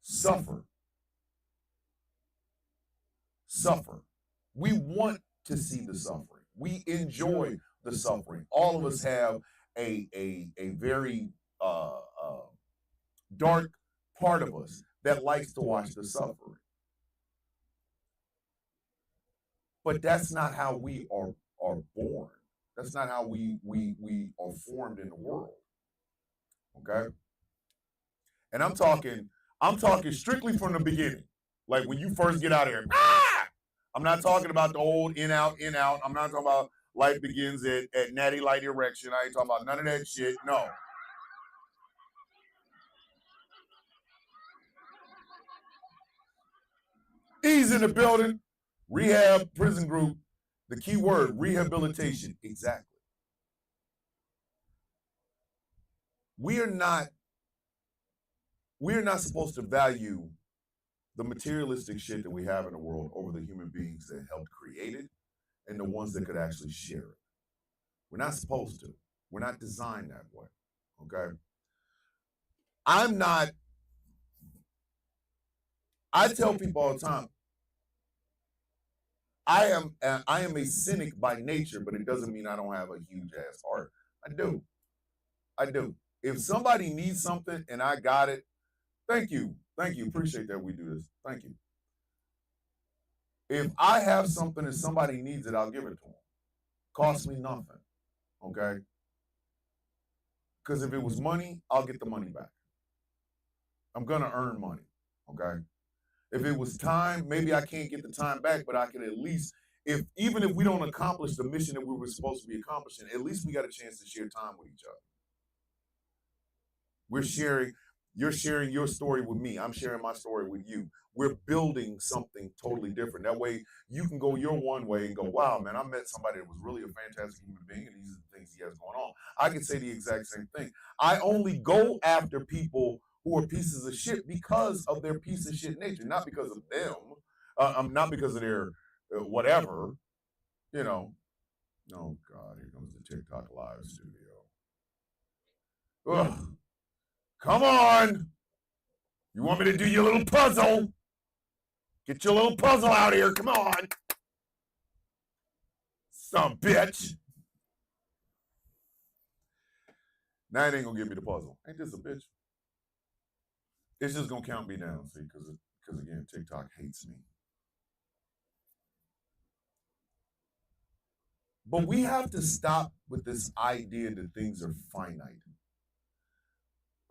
suffer. Suffer. We want to see the suffering. We enjoy the suffering. All of us have a very dark part of us that likes to watch the suffering. But that's not how we are born. That's not how we are formed in the world. Okay? And I'm talking strictly from the beginning. Like when you first get out of here. I'm not talking about the old in out. I'm not talking about life begins at natty light erection. I ain't talking about none of that shit. No. He's in the building. Rehab prison group. The key word, rehabilitation. Exactly. We are not supposed to value the materialistic shit that we have in the world over the human beings that helped create it and the ones that could actually share it. We're not supposed to. We're not designed that way. Okay? I tell people all the time, I am a cynic by nature, but it doesn't mean I don't have a huge ass heart. I do. If somebody needs something and I got it, thank you. Appreciate that we do this. Thank you. If I have something and somebody needs it, I'll give it to them. Costs me nothing. Okay? Because if it was money, I'll get the money back. I'm going to earn money. Okay? If it was time, maybe I can't get the time back, but I can at least, even if we don't accomplish the mission that we were supposed to be accomplishing, at least we got a chance to share time with each other. You're sharing your story with me. I'm sharing my story with you. We're building something totally different. That way you can go your one way and go, wow, man, I met somebody that was really a fantastic human being and these are the things he has going on. I can say the exact same thing. I only go after people who are pieces of shit because of their piece of shit nature, not because of them, not because of their whatever, you know. Oh, God, here comes the TikTok live studio. Ugh. Come on. You want me to do your little puzzle? Get your little puzzle out here. Come on. Some bitch. Now it ain't gonna give me the puzzle. Ain't this a bitch? It's just gonna count me down, see, because again, TikTok hates me. But we have to stop with this idea that things are finite.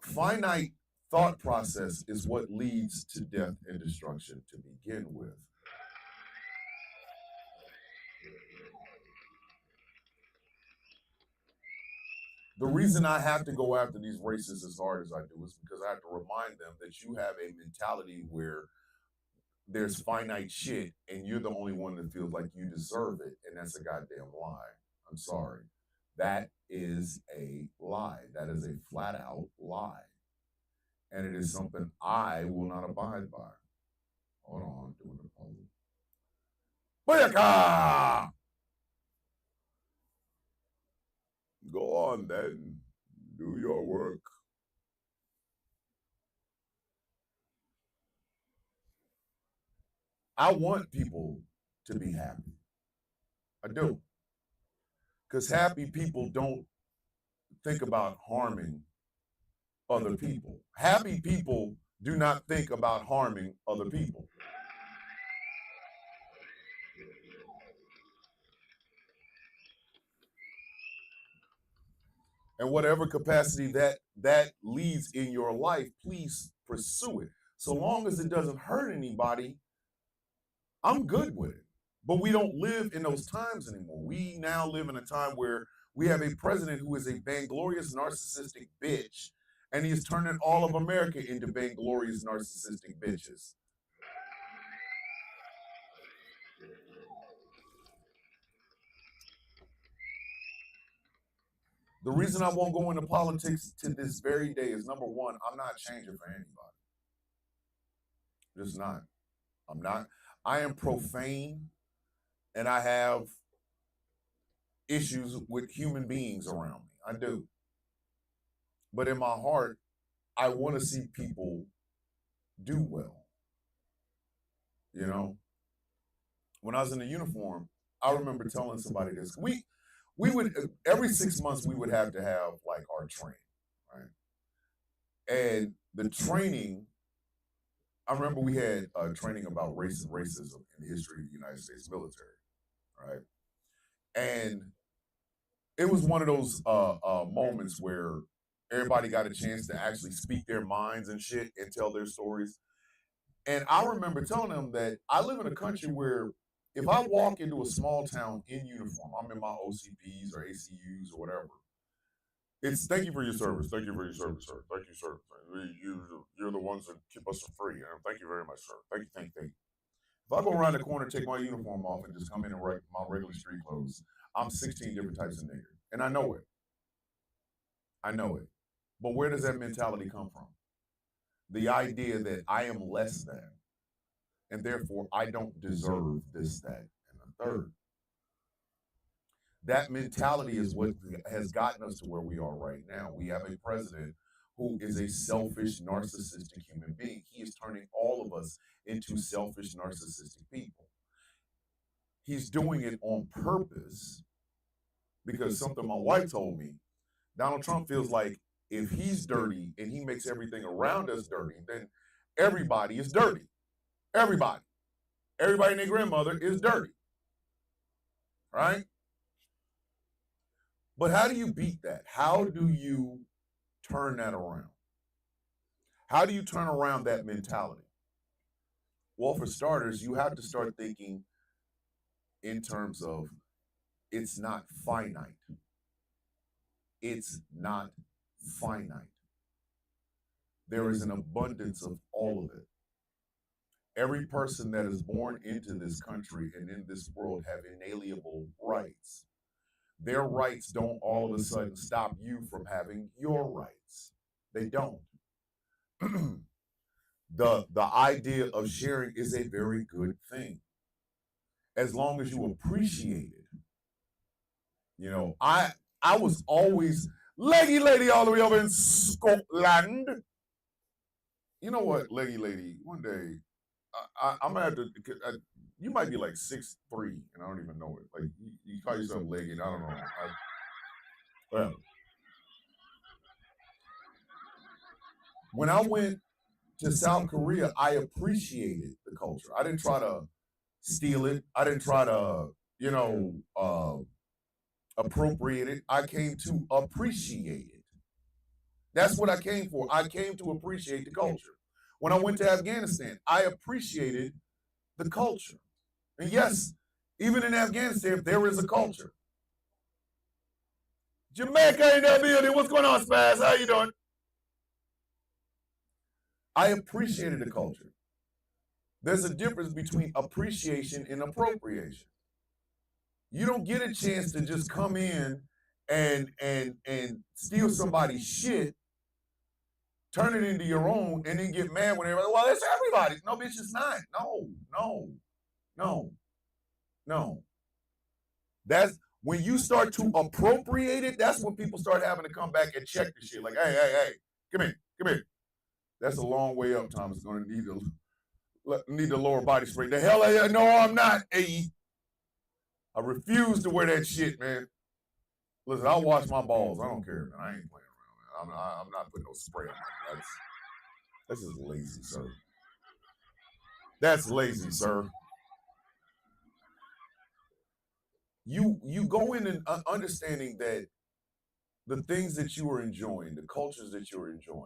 Finite thought process is what leads to death and destruction to begin with. The reason I have to go after these racists as hard as I do is because I have to remind them that you have a mentality where there's finite shit and you're the only one that feels like you deserve it, and that's a goddamn lie. I'm sorry. That is a lie. That is a flat out lie. And it is something I will not abide by. Hold on, doing the puzzle. Booyaka! Go on then. Do your work. I want people to be happy. I do. Because happy people don't think about harming other people. Happy people do not think about harming other people. And whatever capacity that leads in your life, please pursue it. So long as it doesn't hurt anybody, I'm good with it. But we don't live in those times anymore. We now live in a time where we have a president who is a vainglorious, narcissistic bitch, and he is turning all of America into vainglorious, narcissistic bitches. The reason I won't go into politics to this very day is, number one, I'm not changing for anybody. Just not. I'm not. I am profane, and I have issues with human beings around me. I do. But in my heart, I want to see people do well. You know, when I was in the uniform, I remember telling somebody this. We would every 6 months we would have to have like our training, right? And the training, I remember we had training about racism in the history of the United States military, right? And it was one of those moments where everybody got a chance to actually speak their minds and shit and tell their stories. And I remember telling them that I live in a country where if I walk into a small town in uniform, I'm in my OCPs or ACUs or whatever. It's thank you for your service. Thank you for your service, sir. Thank you, sir. You're the ones that keep us free. And thank you very much, sir. Thank you, thank you. If I go around the corner, take my uniform off, and just come in my regular street clothes, I'm 16 different types of nigger. And I know it. I know it. But where does that mentality come from? The idea that I am less than, and therefore I don't deserve this, that, and the third. That mentality is what has gotten us to where we are right now. We have a president who is a selfish, narcissistic human being. He is turning all of us into selfish, narcissistic people. He's doing it on purpose because something my wife told me, Donald Trump feels like if he's dirty and he makes everything around us dirty, then everybody is dirty. Everybody. Everybody and their grandmother is dirty. Right? But how do you beat that? How do you turn that around? How do you turn around that mentality? Well, for starters, you have to start thinking in terms of it's not finite. It's not finite. There is an abundance of all of it. Every person that is born into this country and in this world have inalienable rights. Their rights don't all of a sudden stop you from having your rights. They don't. The idea of sharing is a very good thing, as long as you appreciate it. You know, I was always leggy lady all the way over in Scotland. You know what, leggy lady? One day, I'm gonna have to. You might be like 6'3", and I don't even know it. Like you call yourself leggy, and I don't know. Well, when I went to South Korea, I appreciated the culture. I didn't try to steal it. I didn't try to, appropriate it. I came to appreciate it. That's what I came for. I came to appreciate the culture. When I went to Afghanistan, I appreciated the culture. And yes, even in Afghanistan, there is a culture. Jamaica in that building. What's going on, Spaz? How you doing? I appreciated the culture. There's a difference between appreciation and appropriation. You don't get a chance to just come in and steal somebody's shit, turn it into your own, and then get mad when everybody, well, it's everybody's. No, bitch, it's not. No. That's when you start to appropriate it, that's when people start having to come back and check the shit. Like, hey, come here. That's a long way up, Thomas. Going to need the lower body spray. The hell, no, I'm not. Hey, I refuse to wear that shit, man. Listen, I'll wash my balls. I don't care, man. I ain't playing around, man. I'm not putting no spray on it. That's just lazy, sir. That's lazy, sir. You go in and understanding that the things that you are enjoying, the cultures that you're enjoying,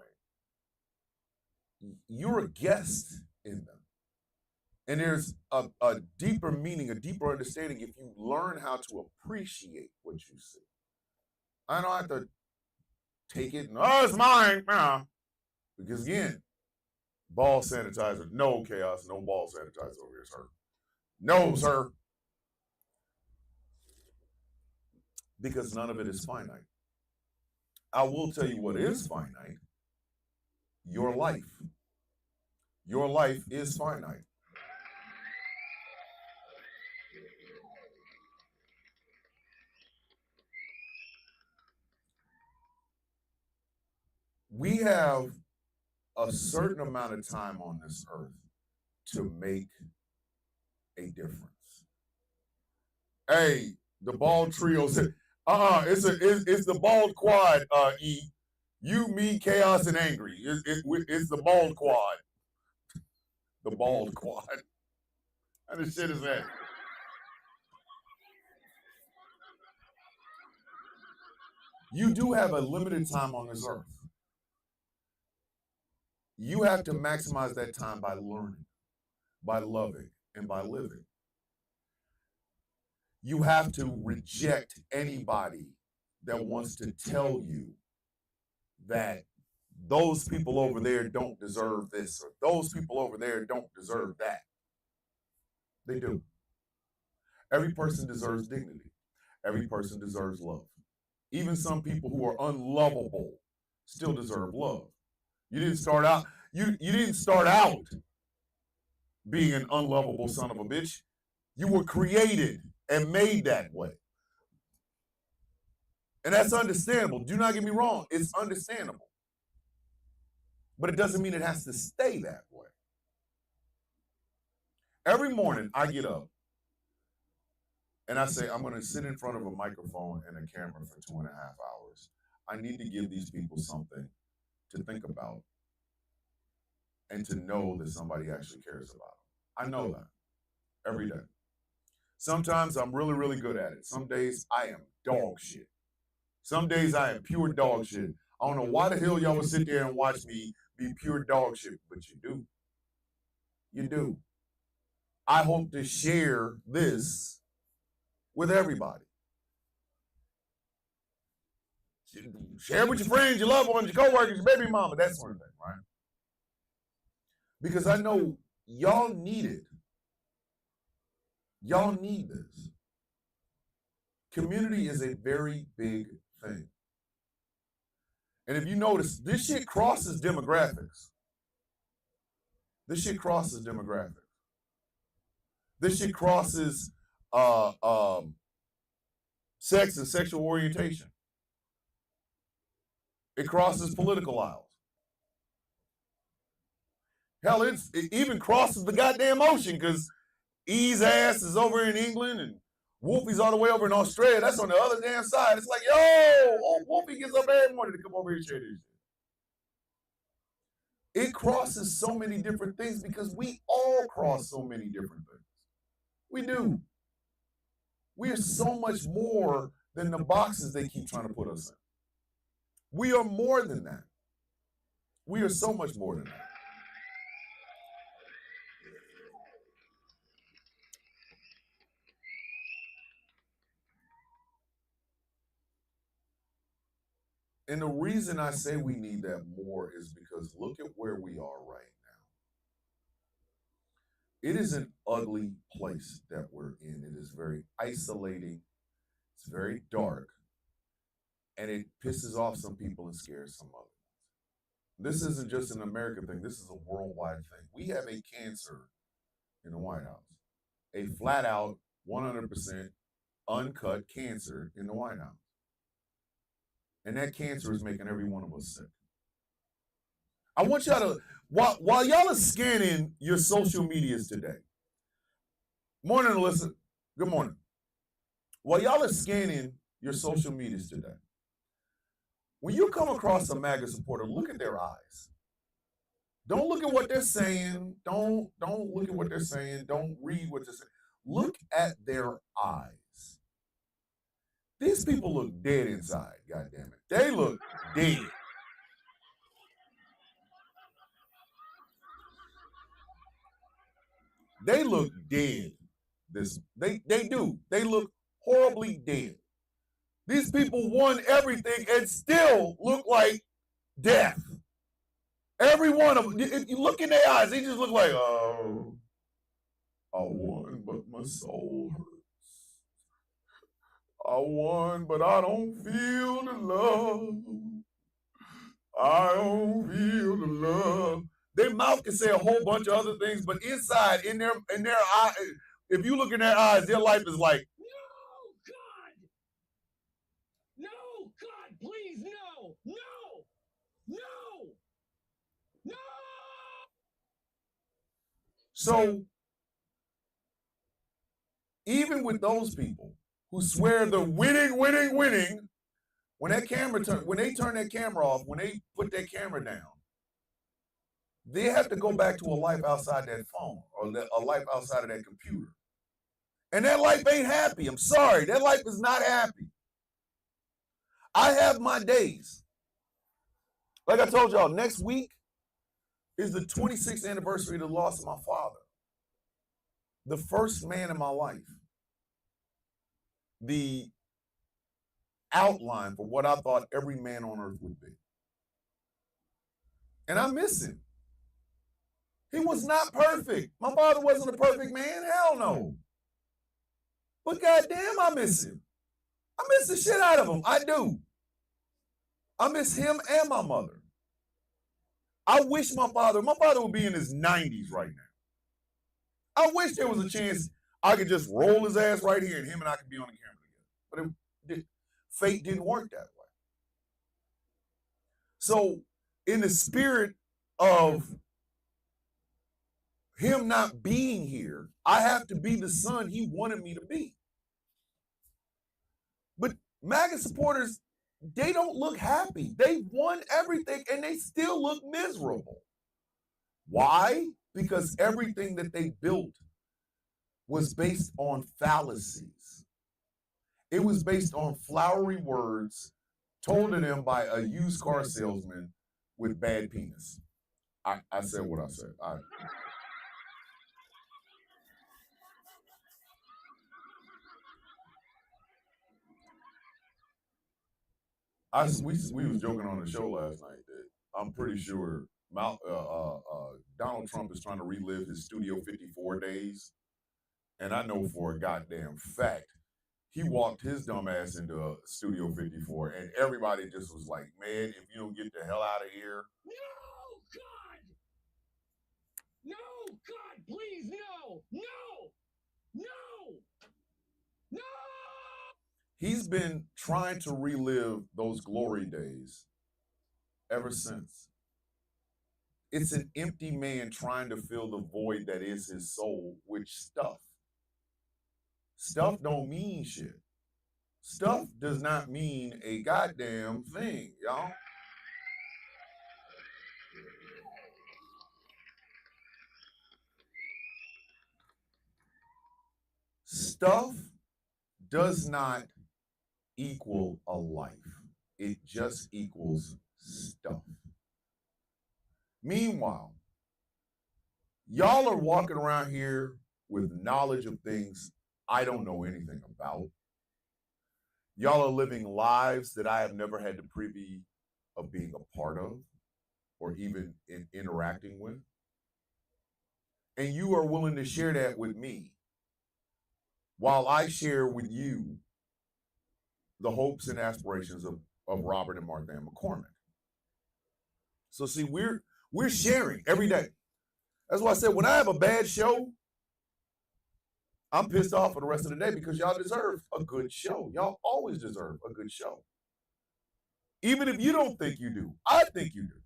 you're a guest in them. And there's a deeper meaning, a deeper understanding if you learn how to appreciate what you see. I don't have to take it and, oh, it's mine. Because again, ball sanitizer, no chaos, no ball sanitizer over here, sir. No, sir. Because none of it is finite. I will tell you what is finite. Your life. Your life is finite. We have a certain amount of time on this earth to make a difference. Hey, the bald trio said, it's the bald quad, E. You, me, chaos, and angry. It's the bald quad. The bald quad. How the shit is that? You do have a limited time on this earth. You have to maximize that time by learning, by loving, and by living. You have to reject anybody that wants to tell you that those people over there don't deserve this, or those people over there don't deserve that. They do. Every person deserves dignity. Every person deserves love. Even some people who are unlovable still deserve love. You didn't start out, you didn't start out being an unlovable son of a bitch. You were created and made that way. And that's understandable. Do not get me wrong. It's understandable. But it doesn't mean it has to stay that way. Every morning I get up and I say, I'm going to sit in front of a microphone and a camera for 2.5 hours. I need to give these people something to think about and to know that somebody actually cares about them. I know that every day. Sometimes I'm really, really good at it. Some days I am dog shit. Some days I am pure dog shit. I don't know why the hell y'all would sit there and watch me be pure dog shit, but you do. You do. I hope to share this with everybody. Share with your friends, your loved ones, your coworkers, your baby mama, that sort of thing, right? Because I know y'all need it. Y'all need this. Community is a very big thing. And if you notice, this shit crosses demographics. This shit crosses demographics. This shit crosses sex and sexual orientation. It crosses political aisles. Hell, it even crosses the goddamn ocean, because E's ass is over in England and Wolfie's all the way over in Australia. That's on the other damn side. It's like, yo, Wolfie gets up every morning to come over here and share this shit. It crosses so many different things because we all cross so many different things. We do. We are so much more than the boxes they keep trying to put us in. We are more than that. We are so much more than that. And the reason I say we need that more is because look at where we are right now. It is an ugly place that we're in. It is very isolating. It's very dark. And it pisses off some people and scares some others. This isn't just an American thing. This is a worldwide thing. We have a cancer in the White House. A flat out, 100% uncut cancer in the White House. And that cancer is making every one of us sick. I want y'all to, while y'all are scanning your social medias today, morning, Alyssa, good morning. While y'all are scanning your social medias today, when you come across a MAGA supporter, look at their eyes. Don't look at what they're saying. Don't look at what they're saying. Don't read what they're saying. Look at their eyes. These people look dead inside, goddammit. They look dead. They look dead. They do. They look horribly dead. These people won everything and still look like death. Every one of them. If you look in their eyes, they just look like, oh, I won, but my soul hurts. I won, but I don't feel the love. I don't feel the love. Their mouth can say a whole bunch of other things, but inside, in their eye, if you look in their eyes, their life is like, No, God! No, God, please, no! No! No! No! so even with those people who swear they're winning, when that camera when they turn that camera off, when they put that camera down, they have to go back to a life outside that phone or a life outside of that computer. And that life ain't happy. I'm sorry. That life is not happy. I have my days. Like I told y'all, next week is the 26th anniversary of the loss of my father. The first man in my life. The outline for what I thought every man on earth would be. And I miss him. He was not perfect. My father wasn't a perfect man. Hell no. But goddamn, I miss him. I miss the shit out of him. I do. I miss him and my mother. I wish my father would be in his 90s right now. I wish there was a chance I could just roll his ass right here and him and I could be on the camera together. But fate didn't work that way. So in the spirit of him not being here, I have to be the son he wanted me to be. But MAGA supporters, they don't look happy. They won everything and they still look miserable. Why? Because everything that they built was based on fallacies. It was based on flowery words told to them by a used car salesman with bad penis. I said what I said. We was joking on the show last night that I'm pretty sure Donald Trump is trying to relive his Studio 54 days, and I know for a goddamn fact he walked his dumb ass into Studio 54, and everybody just was like, "Man, if you don't get the hell out of here." No, God! No, God, please, no! No! No! No! He's been trying to relive those glory days ever since. It's an empty man trying to fill the void that is his soul with stuff. Stuff don't mean shit. Stuff does not mean a goddamn thing, y'all. Stuff does not equal a life. It just equals stuff. Meanwhile, y'all are walking around here with knowledge of things I don't know anything about. Y'all are living lives that I have never had the privy of being a part of or even in interacting with. And you are willing to share that with me while I share with you the hopes and aspirations of Robert and Martha Ann McCormick. So see, we're sharing every day. That's why I said when I have a bad show, I'm pissed off for the rest of the day because y'all deserve a good show. Y'all always deserve a good show. Even if you don't think you do, I think you do.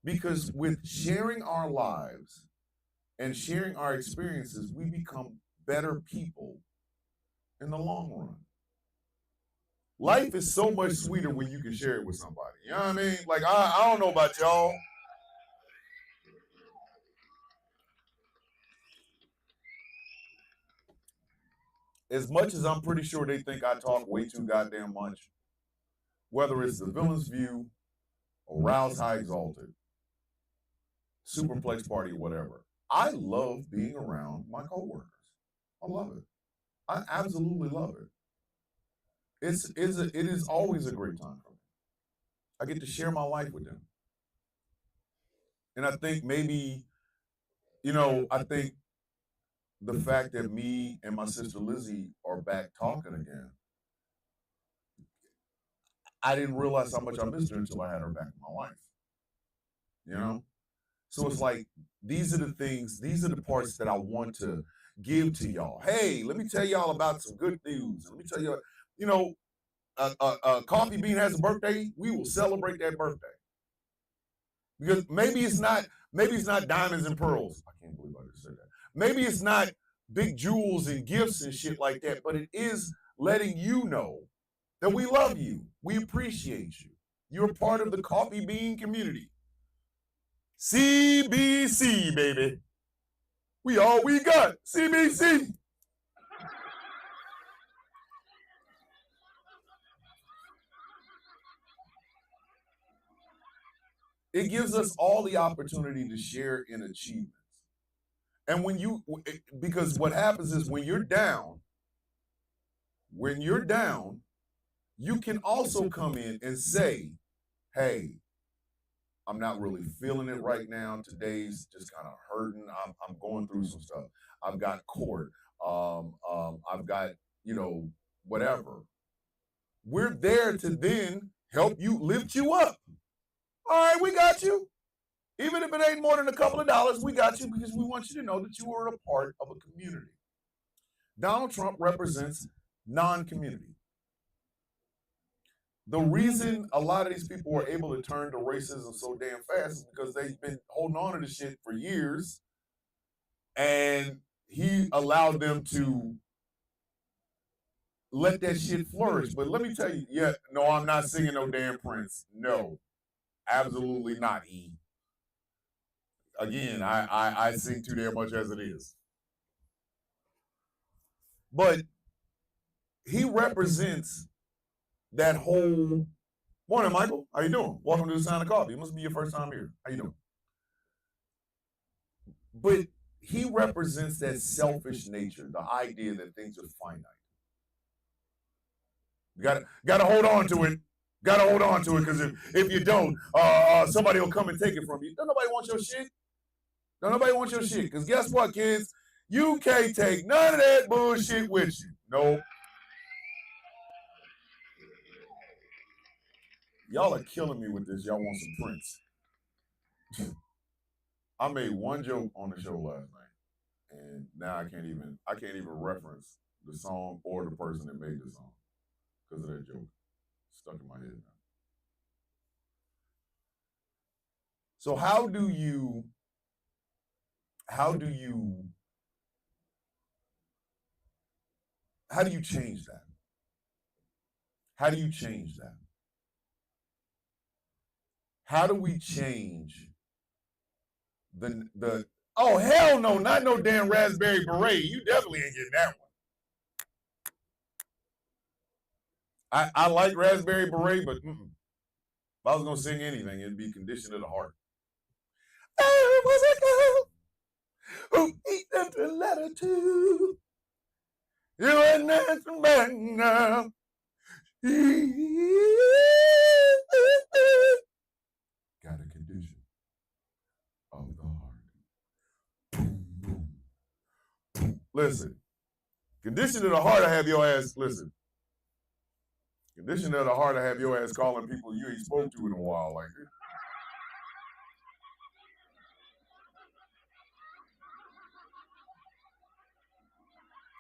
Because with sharing our lives and sharing our experiences, we become better people in the long run. Life is so much sweeter when you can share it with somebody. You know what I mean? Like, I don't know about y'all. As much as I'm pretty sure they think I talk way too goddamn much, whether it's the Villain's View or Rouse High Exalted, Superplex Party, whatever, I love being around my coworkers. I love it. I absolutely love it. It is always a great time for me. I get to share my life with them. And I think maybe, I think the fact that me and my sister Lizzie are back talking again, I didn't realize how much I missed her until I had her back in my life. You know? So it's like, these are the things, these are the parts that I want to give to y'all. Hey, let me tell y'all about some good news. Let me tell you, you know, Coffee Bean has a birthday. We will celebrate that birthday. Because maybe it's not diamonds and pearls. I can't believe I just said that. Maybe it's not big jewels and gifts and shit like that, but it is letting you know that we love you. We appreciate you. You're part of the Coffee Bean community. CBC, baby. We all we got. CBC. It gives us all the opportunity to share in achievements. And because what happens is when you're down, you can also come in and say, hey, I'm not really feeling it right now. Today's just kind of hurting. I'm going through some stuff. I've got court. I've got, whatever. We're there to then help you lift you up. All right, we got you. Even if it ain't more than a couple of dollars, we got you because we want you to know that you are a part of a community. Donald Trump represents non-community. The reason a lot of these people were able to turn to racism so damn fast is because they've been holding on to the shit for years, and he allowed them to let that shit flourish. But let me tell you, no, I'm not singing no damn Prince. No, absolutely not, E. Again, I sing too damn much as it is. But he represents that whole. Morning, Michael. How you doing? Welcome to the Sound of Coffee. It must be your first time here. How you doing? But he represents that selfish nature, the idea that things are finite. You gotta hold on to it. Gotta hold on to it, because if you don't, somebody will come and take it from you. Don't nobody want your shit. Don't nobody want your shit. Because guess what, kids? You can't take none of that bullshit with you. Nope. Y'all are killing me with this. Y'all want some Prince. I made one joke on the show last night, and now I can't even reference the song or the person that made the song because of that joke. It's stuck in my head now. So how do you change that? How do you change that? How do we change the oh hell no, not no damn raspberry beret. You definitely ain't getting that one. I like raspberry beret, but if I was gonna sing anything, it'd be Condition of the Heart. There was a girl who eat the letter to you and that's man now. Got a condition of the heart. Boom, boom, boom. Listen, condition of the heart, I have your ass, listen. Condition of the heart, I have your ass calling people you ain't spoke to in a while like this.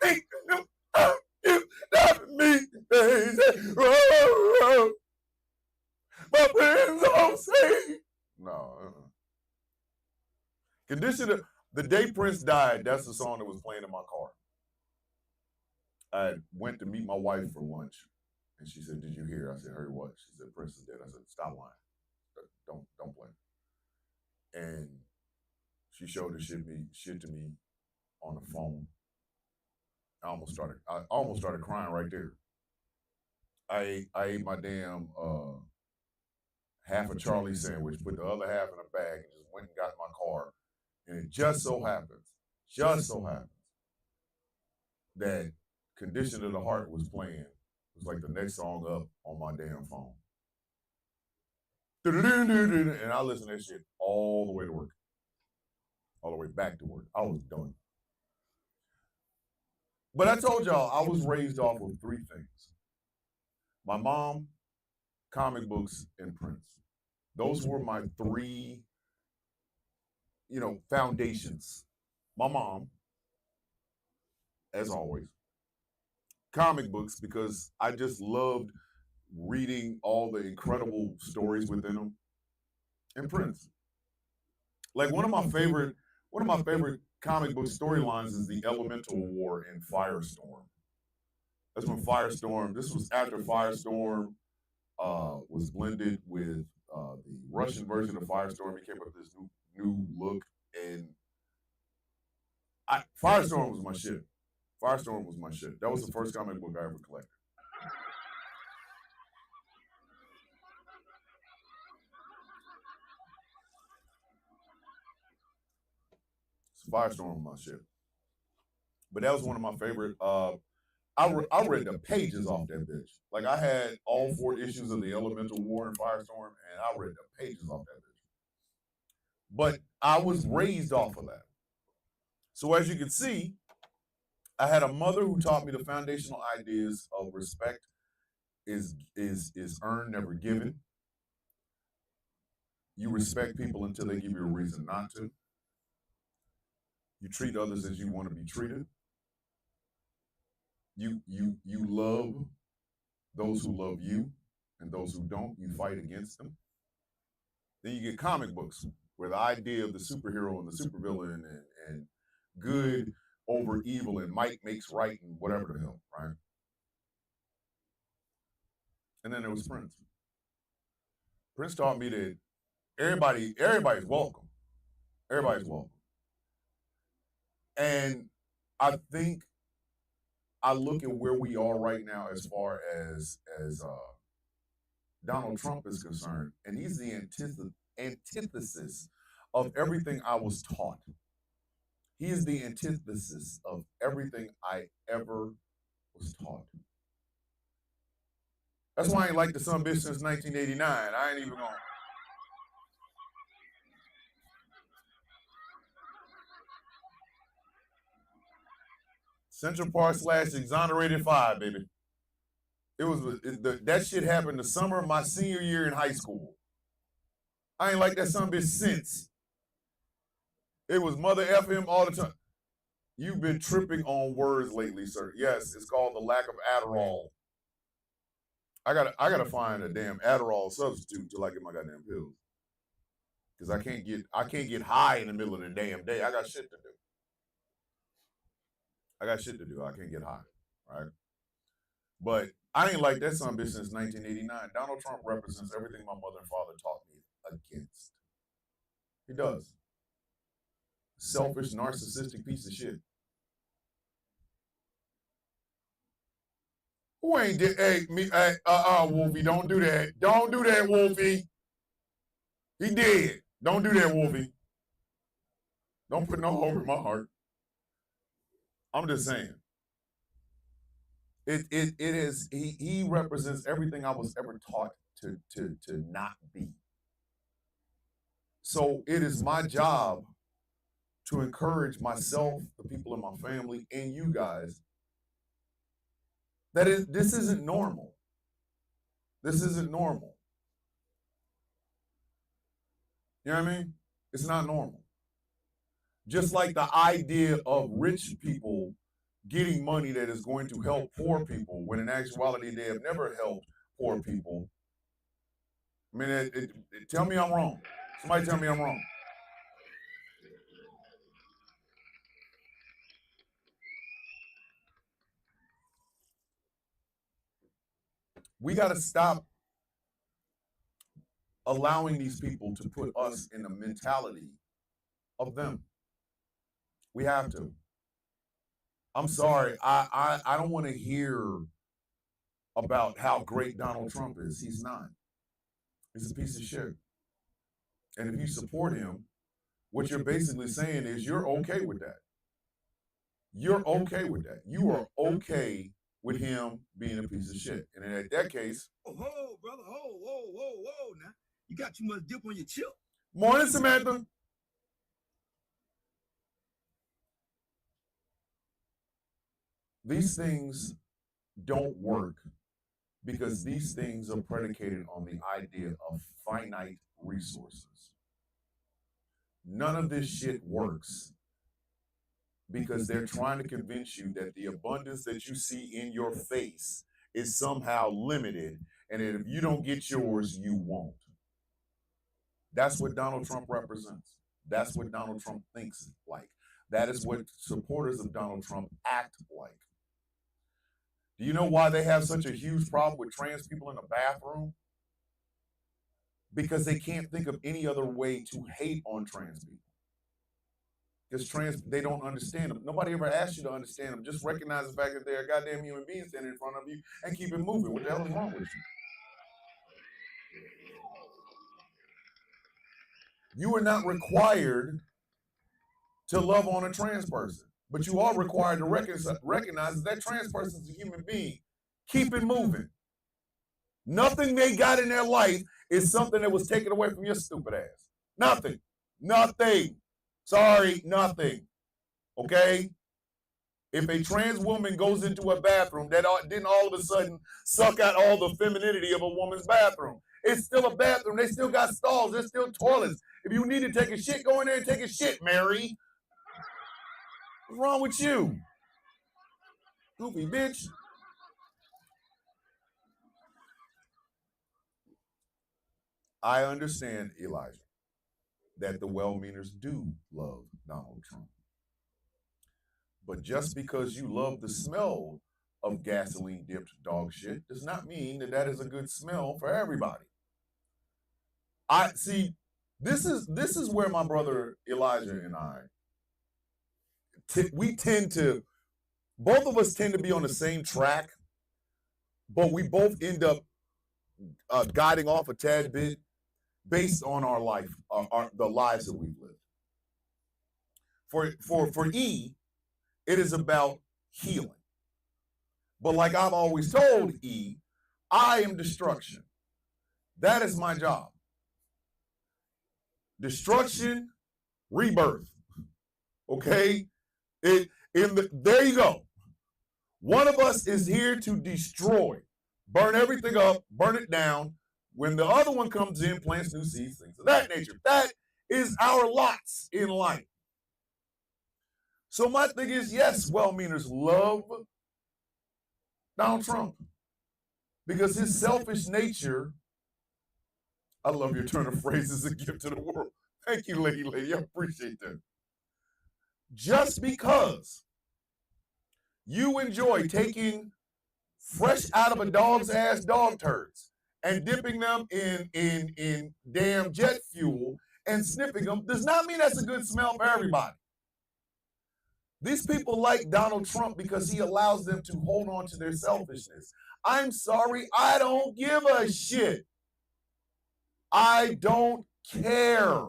Think of you, not me, baby. Oh. My friends all say. No. Condition of the day Prince died, that's the song that was playing in my car. I went to meet my wife for lunch, and she said, "Did you hear?" I said, "Heard what?" She said, "Prince is dead." I said, "Stop lying. Don't play." And she showed the shit to me on the phone. I almost started crying right there. I ate my damn half a Charlie sandwich, put the other half in a bag, and just went and got in my car. And it just so happens that Condition of the Heart was playing. It was like the next song up on my damn phone. And I listened to that shit all the way to work. All the way back to work. I was done. But I told y'all I was raised off of three things: my mom, comic books, and Prince. Those were my three, foundations. My mom, as always, comic books because I just loved reading all the incredible stories within them, and Prince. Like one of my favorite comic book storylines is the Elemental War in Firestorm. That's when Firestorm. This was after Firestorm was blended with the Russian version of Firestorm. He came up with this new look, and Firestorm was my shit. Firestorm was my shit. That was the first comic book I ever collected. Firestorm was my shit. But that was one of my favorite. I read the pages off that bitch. Like I had all 4 issues of the Elemental War and Firestorm, and I read the pages off that bitch. But I was raised off of that. So as you can see, I had a mother who taught me the foundational ideas of respect is earned, never given. You respect people until they give you a reason not to. You treat others as you want to be treated. You love those who love you, and those who don't, you fight against them. Then you get comic books where the idea of the superhero and the supervillain and good over evil and might makes right and whatever the hell, right? And then there was Prince. Prince taught me that everybody's welcome. Everybody's welcome. And I think I look at where we are right now as far as Donald Trump is concerned, and he's the antithesis of everything I was taught. He is the antithesis of everything I ever was taught. That's why I ain't liked the son bitch since 1989. I ain't even gonna. Central Park / Exonerated 5, baby. It was that shit happened the summer of my senior year in high school. I ain't like that son bitch since. It was mother F him all the time. You've been tripping on words lately, sir. Yes, it's called the lack of Adderall. I gotta find a damn Adderall substitute till I get my goddamn pills. Because I can't get high in the middle of the damn day. I got shit to do. I can't get high, right? But I ain't like that son bitch since 1989. Donald Trump represents everything my mother and father taught me against. He does. Selfish, narcissistic piece of shit. Who ain't did? Hey, me, Wolfie, don't do that. Don't do that, Wolfie. He did. Don't do that, Wolfie. Don't put no hope in my heart. I'm just saying. It is he represents everything I was ever taught to not be. So it is my job to encourage myself, the people in my family, and you guys that this isn't normal. This isn't normal. You know what I mean? It's not normal. Just like the idea of rich people getting money that is going to help poor people, when in actuality they have never helped poor people. I mean, tell me I'm wrong. Somebody tell me I'm wrong. We got to stop allowing these people to put us in the mentality of them. We have to. I'm sorry. I don't want to hear about how great Donald Trump is. He's not. He's a piece of shit. And if you support him, what you're basically saying is you're okay with that. You're okay with that. You are okay with him being a piece of shit. And in that case, Oh, brother, whoa. Now, you got too much dip on your chip. morning, Samantha. These things don't work because these things are predicated on the idea of finite resources. None of this shit works because they're trying to convince you that the abundance that you see in your face is somehow limited, and that if you don't get yours, you won't. That's what Donald Trump represents. That's what Donald Trump thinks like. That is what supporters of Donald Trump act like. Do you know why they have such a huge problem with trans people in the bathroom? Because they can't think of any other way to hate on trans people. Because they don't understand them. Nobody ever asked you to understand them. Just recognize the fact that they're a goddamn human being standing in front of you and keep it moving. What the hell is wrong with you? You are not required to love on a trans person, but you are required to recognize that trans person is a human being. Keep it moving. Nothing they got in their life is something that was taken away from your stupid ass. Nothing. Nothing. Sorry, nothing. Okay? If a trans woman goes into a bathroom, that didn't all of a sudden suck out all the femininity of a woman's bathroom. It's still a bathroom. They still got stalls. There's still toilets. If you need to take a shit, go in there and take a shit, Mary. What's wrong with you? Goofy bitch. I understand, Elijah, that the well-meaners do love Donald Trump. But just because you love the smell of gasoline-dipped dog shit does not mean that that is a good smell for everybody. I see. This is where my brother Elijah and I we tend to, both of us tend to be on the same track, but we both end up guiding off a tad bit based on our life, the lives that we've lived. For E, it is about healing. But like I've always told E, I am destruction. That is my job. Destruction, rebirth. Okay? There you go. One of us is here to destroy, burn everything up, burn it down. When the other one comes in, plants new seeds, things of that nature. That is our lots in life. So my thing is, yes, well-meaners love Donald Trump because his selfish nature, I love your turn of phrases, a gift to the world. Thank you, lady. I appreciate that. Just because you enjoy taking fresh out of a dog's ass dog turds and dipping them in damn jet fuel and sniffing them does not mean that's a good smell for everybody. These people like Donald Trump because he allows them to hold on to their selfishness. I'm sorry, I don't give a shit. I don't care.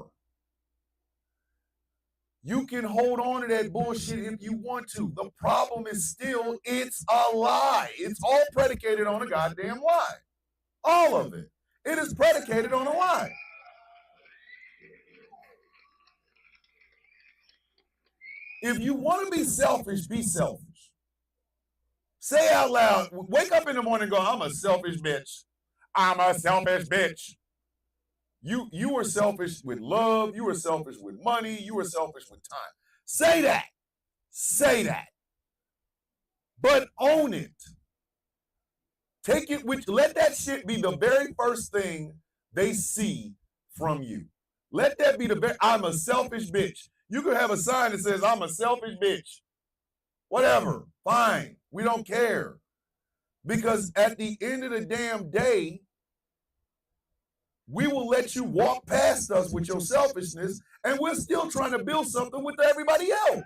You can hold on to that bullshit if you want to. The problem is still, it's a lie. It's all predicated on a goddamn lie. All of it. It is predicated on a lie. If you want to be selfish, be selfish. Say out loud, wake up in the morning and go, I'm a selfish bitch. I'm a selfish bitch. You were selfish with love. You were selfish with money. You were selfish with time. Say that. Say that. But own it. Take it with, let that shit be the very first thing they see from you. Let that be I'm a selfish bitch. You could have a sign that says, I'm a selfish bitch. Whatever. Fine. We don't care. Because at the end of the damn day, we will let you walk past us with your selfishness, and we're still trying to build something with everybody else.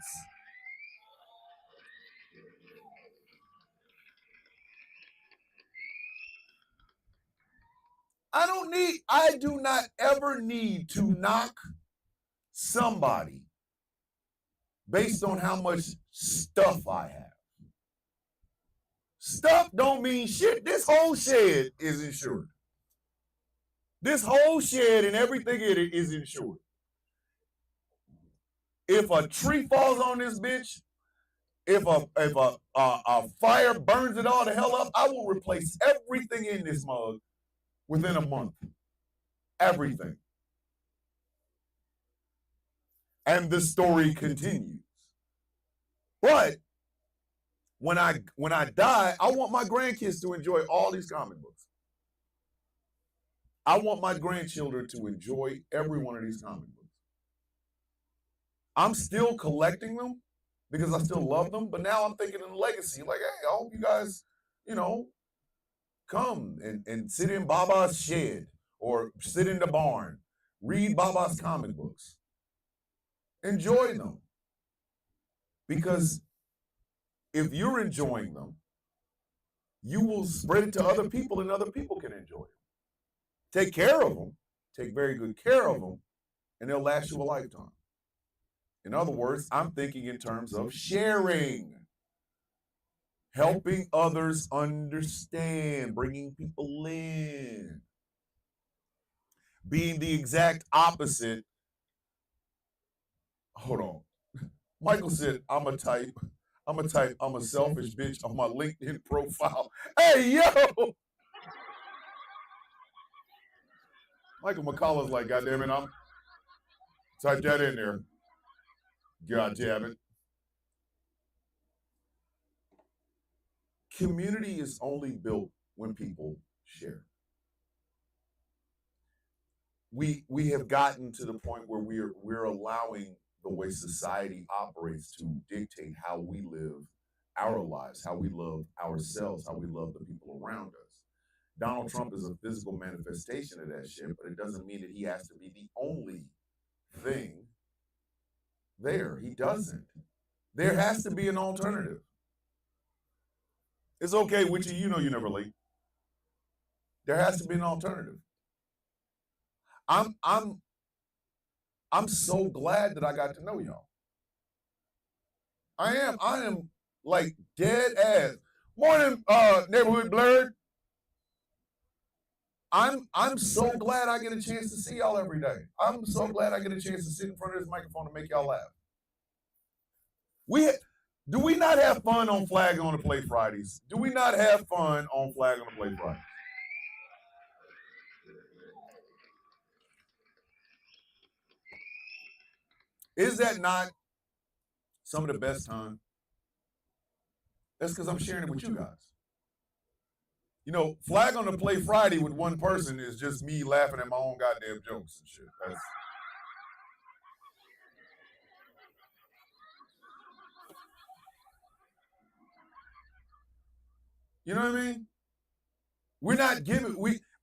I do not ever need to knock somebody based on how much stuff I have. Stuff don't mean shit. This whole shed is insured. This whole shed and everything in it is insured. If a tree falls on this bitch, If a fire burns it all to hell up, I will replace everything in this mug within a month. Everything. And the story continues. But when I die, I want my grandkids to enjoy all these comic books. I want my grandchildren to enjoy every one of these comic books. I'm still collecting them because I still love them, but now I'm thinking in legacy. Like, hey, I hope you guys, come and sit in Baba's shed or sit in the barn, read Baba's comic books. Enjoy them. Because if you're enjoying them, you will spread it to other people and other people can enjoy it. Take care of them, take very good care of them, and they'll last you a lifetime. In other words, I'm thinking in terms of sharing, helping others understand, bringing people in, being the exact opposite. Hold on. Michael said, I'm a selfish bitch on my LinkedIn profile. Hey, yo! Michael McCullough's like, God damn it, I'm type that in there. God damn it. Community is only built when people share. We have gotten to the point where we're allowing the way society operates to dictate how we live our lives, how we love ourselves, how we love the people around us. Donald Trump is a physical manifestation of that shit, but it doesn't mean that he has to be the only thing there. He doesn't. There has to be an alternative. It's okay with you, you're never late. There has to be an alternative. I'm so glad that I got to know y'all. I am like dead ass. Morning, neighborhood blurred. I'm so glad I get a chance to see y'all every day. I'm so glad I get a chance to sit in front of this microphone and make y'all laugh. Do we not have fun on Flag on the Play Fridays? Do we not have fun on Flag on the Play Fridays? Is that not some of the best time? That's because I'm sharing it with you guys. Flag on the Play Friday with one person is just me laughing at my own goddamn jokes and shit. You know what I mean? We're not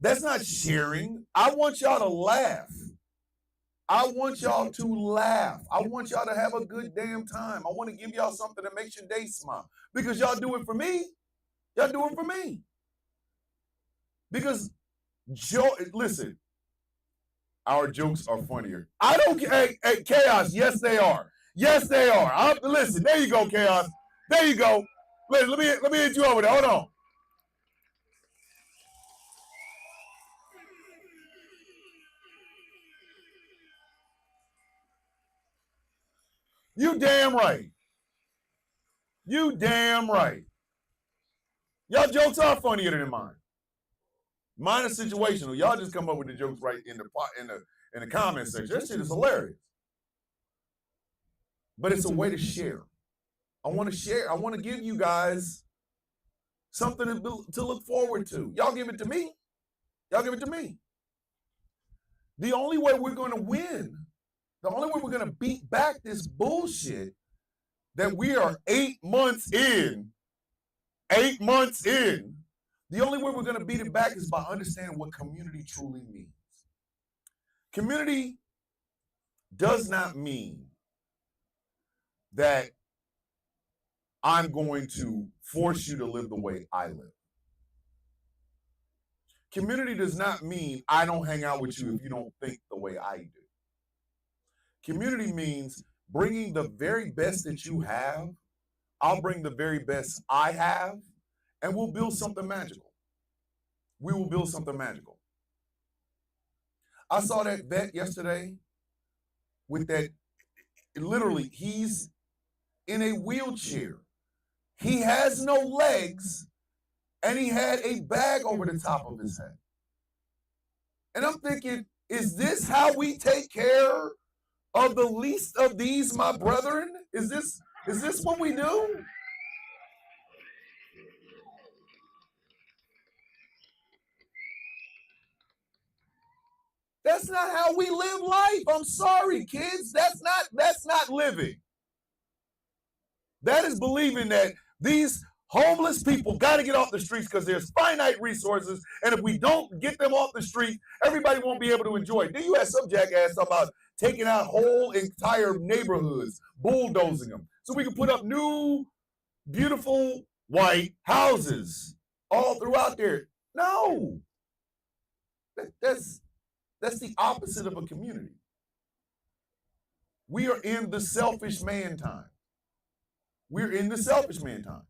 that's not sharing. I want y'all to laugh. I want y'all to laugh. I want y'all to have a good damn time. I want to give y'all something that makes your day smile. Because y'all do it for me. Y'all do it for me. Because listen, our jokes are funnier. I don't hey, Chaos, yes they are. Yes they are. Listen, there you go, Chaos. There you go. Let me hit you over there. Hold on. You damn right. You damn right. Y'all jokes are funnier than mine. Mine is situational. Y'all just come up with the jokes right in the comment section. That shit is hilarious. But it's a way to share. I want to share. I want to give you guys something to look forward to. Y'all give it to me. Y'all give it to me. The only way we're going to win, the only way we're going to beat back this bullshit that we are 8 months in, the only way we're going to beat it back is by understanding what community truly means. Community does not mean that I'm going to force you to live the way I live. Community does not mean I don't hang out with you if you don't think the way I do. Community means bringing the very best that you have. I'll bring the very best I have, and we'll build something magical. We will build something magical. I saw that vet yesterday with that, literally, he's in a wheelchair. He has no legs, and he had a bag over the top of his head. And I'm thinking, is this how we take care of the least of these, my brethren? Is this what we do? That's not how we live life. I'm sorry, kids. That's not living. That is believing that these homeless people got to get off the streets because there's finite resources, and if we don't get them off the street, everybody won't be able to enjoy it. Then you have some jackass talking about taking out whole entire neighborhoods, bulldozing them, so we can put up new, beautiful white houses all throughout there. No, that's the opposite of a community. We are in the selfish man time. We're in the selfish man time.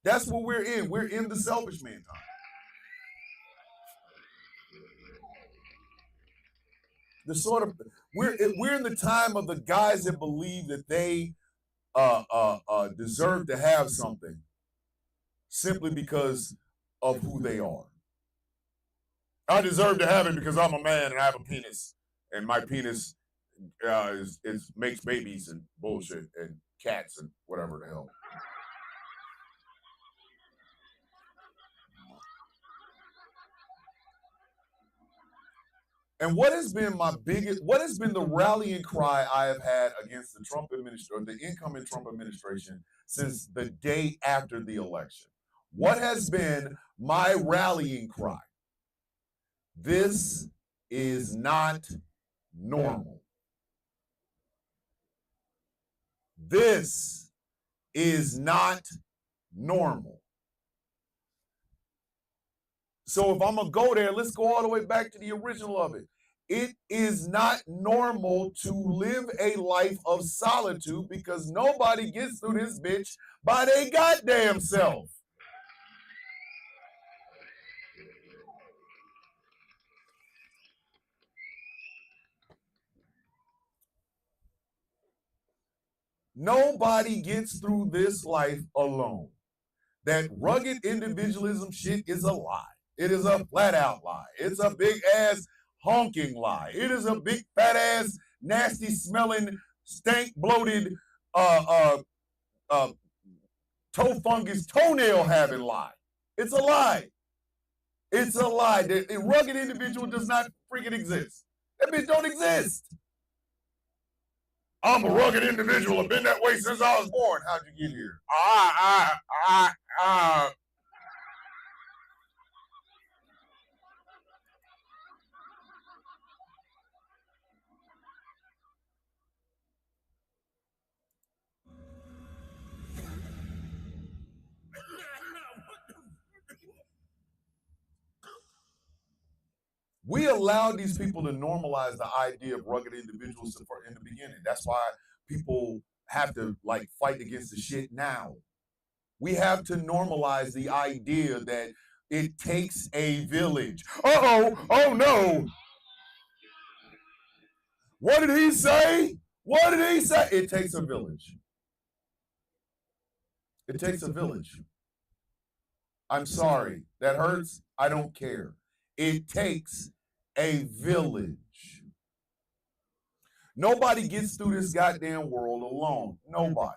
That's what we're in. We're in the selfish man time. The sort of we're in the time of the guys that believe that they deserve to have something simply because of who they are. I deserve to have it because I'm a man and I have a penis, and my penis is makes babies and bullshit and cats and whatever the hell. And what has been the rallying cry I have had against the Trump administration, the incoming Trump administration, since the day after the election? What has been my rallying cry? This is not normal. This is not normal. So if I'm going to go there, let's go all the way back to the original of it. It is not normal to live a life of solitude because nobody gets through this bitch by their goddamn self. Nobody gets through this life alone. That rugged individualism shit is a lie. It is a flat out lie. It's a big ass honking lie. It is a big fat ass nasty smelling stank bloated toe fungus toenail having lie. It's a lie. It's a lie. The rugged individual does not freaking exist. That bitch don't exist. I'm a rugged individual. I've been that way since I was born. How'd you get here? We allowed these people to normalize the idea of rugged individuals in the beginning. That's why people have to like fight against the shit now. We have to normalize the idea that it takes a village. Oh no. What did he say? What did he say? It takes a village. It takes a village. I'm sorry. That hurts. I don't care. It takes a village. Nobody gets through this goddamn world alone. Nobody.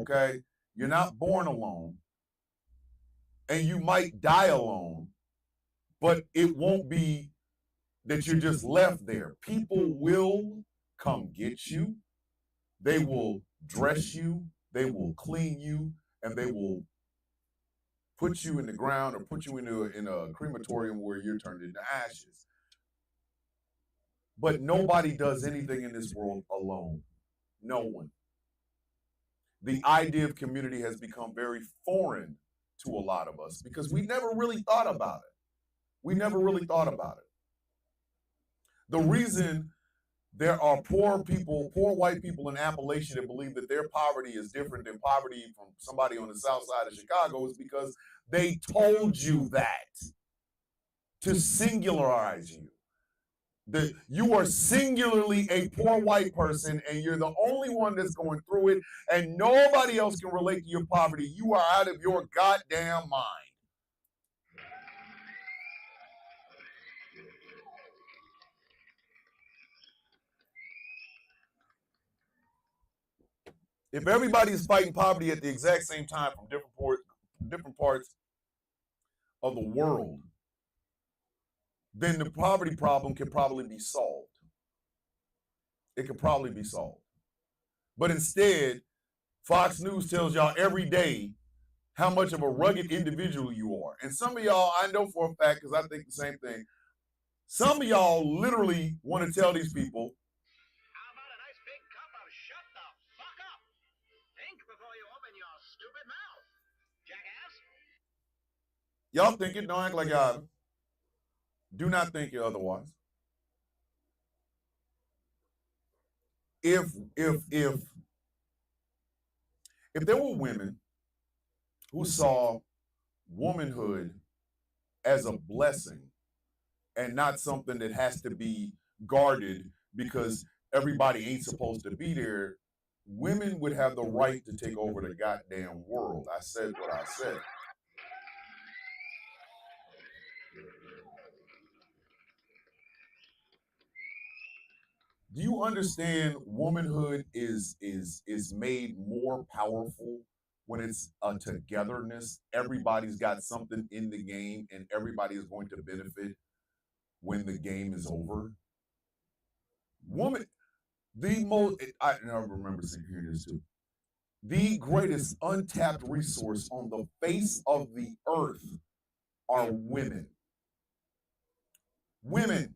Okay? You're not born alone. And you might die alone, but it won't be that you're just left there. People will come get you. They will dress you. They will clean you. And they will put you in the ground or put you in a crematorium where you're turned into ashes. But nobody does anything in this world alone. No one. The idea of community has become very foreign to a lot of us because we never really thought about it. We never really thought about it. The reason there are poor white people in Appalachia that believe that their poverty is different than poverty from somebody on the south side of Chicago is because they told you that to singularize you. You are singularly a poor white person, and you're the only one that's going through it, and nobody else can relate to your poverty. You are out of your goddamn mind. If everybody is fighting poverty at the exact same time from different parts of the world, then the poverty problem can probably be solved. It could probably be solved. But instead, Fox News tells y'all every day how much of a rugged individual you are. And some of y'all, I know for a fact, because I think the same thing, some of y'all literally want to tell these people, How about a nice big cup of shut the fuck up? Think before you open your stupid mouth, jackass. y'all think it, don't act like y'all do not think it otherwise. If there were women who saw womanhood as a blessing and not something that has to be guarded because everybody ain't supposed to be there, women would have the right to take over the goddamn world. I said what I said. Do you understand womanhood is made more powerful when it's a togetherness? Everybody's got something in the game and everybody is going to benefit when the game is over. Woman, I remember hearing this too. The greatest untapped resource on the face of the earth are women. Women.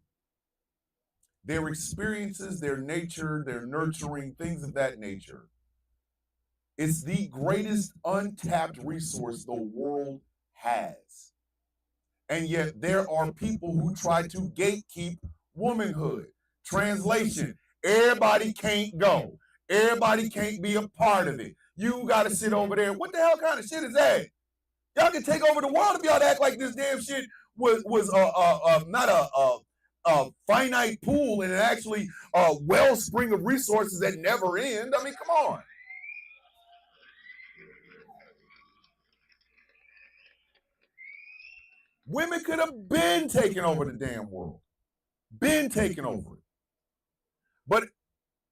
Their experiences, their nature, their nurturing, things of that nature. It's the greatest untapped resource the world has. And yet there are people who try to gatekeep womanhood. Translation, everybody can't go. Everybody can't be a part of it. You got to sit over there. What the hell kind of shit is that? Y'all can take over the world if y'all act like this damn shit was not a finite pool and actually a wellspring of resources that never end. I mean, come on. Women could have been taking over the damn world. Been taking over it. But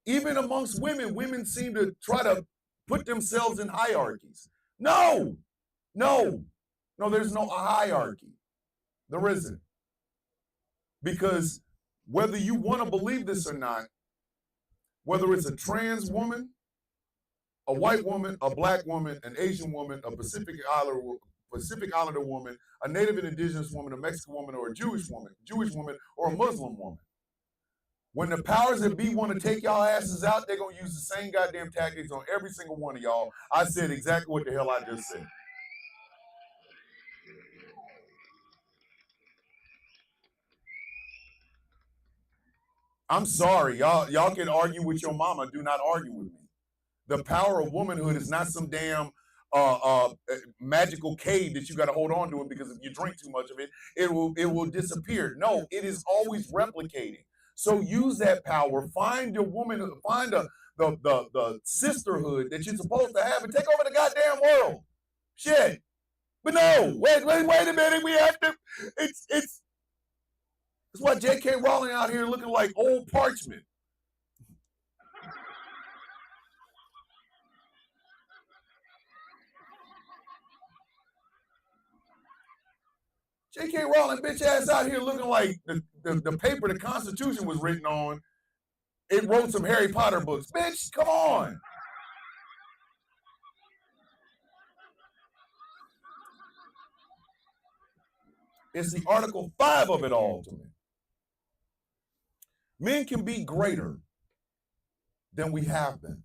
even amongst women, women seem to try to put themselves in hierarchies. No, there's no hierarchy. There isn't. Because whether you want to believe this or not, whether it's a trans woman, a white woman, a black woman, an Asian woman, a Pacific Islander woman, a Native and Indigenous woman, a Mexican woman, or a Jewish woman, or a Muslim woman, when the powers that be want to take y'all asses out, they're going to use the same goddamn tactics on every single one of y'all. I said exactly what the hell I just said. I'm sorry, y'all can argue with your mama. Do not argue with me. The power of womanhood is not some damn magical cave that you got to hold on to it, because if you drink too much of it, it will disappear. No, it is always replicating. So use that power. Find your woman. Find the sisterhood that you're supposed to have and take over the goddamn world. Shit. But no, wait a minute. We have to. It's why J.K. Rowling out here looking like old parchment. J.K. Rowling bitch ass out here looking like the paper the Constitution was written on. It wrote some Harry Potter books. Bitch, come on. It's the Article 5 of it all to me. Men can be greater than we have been.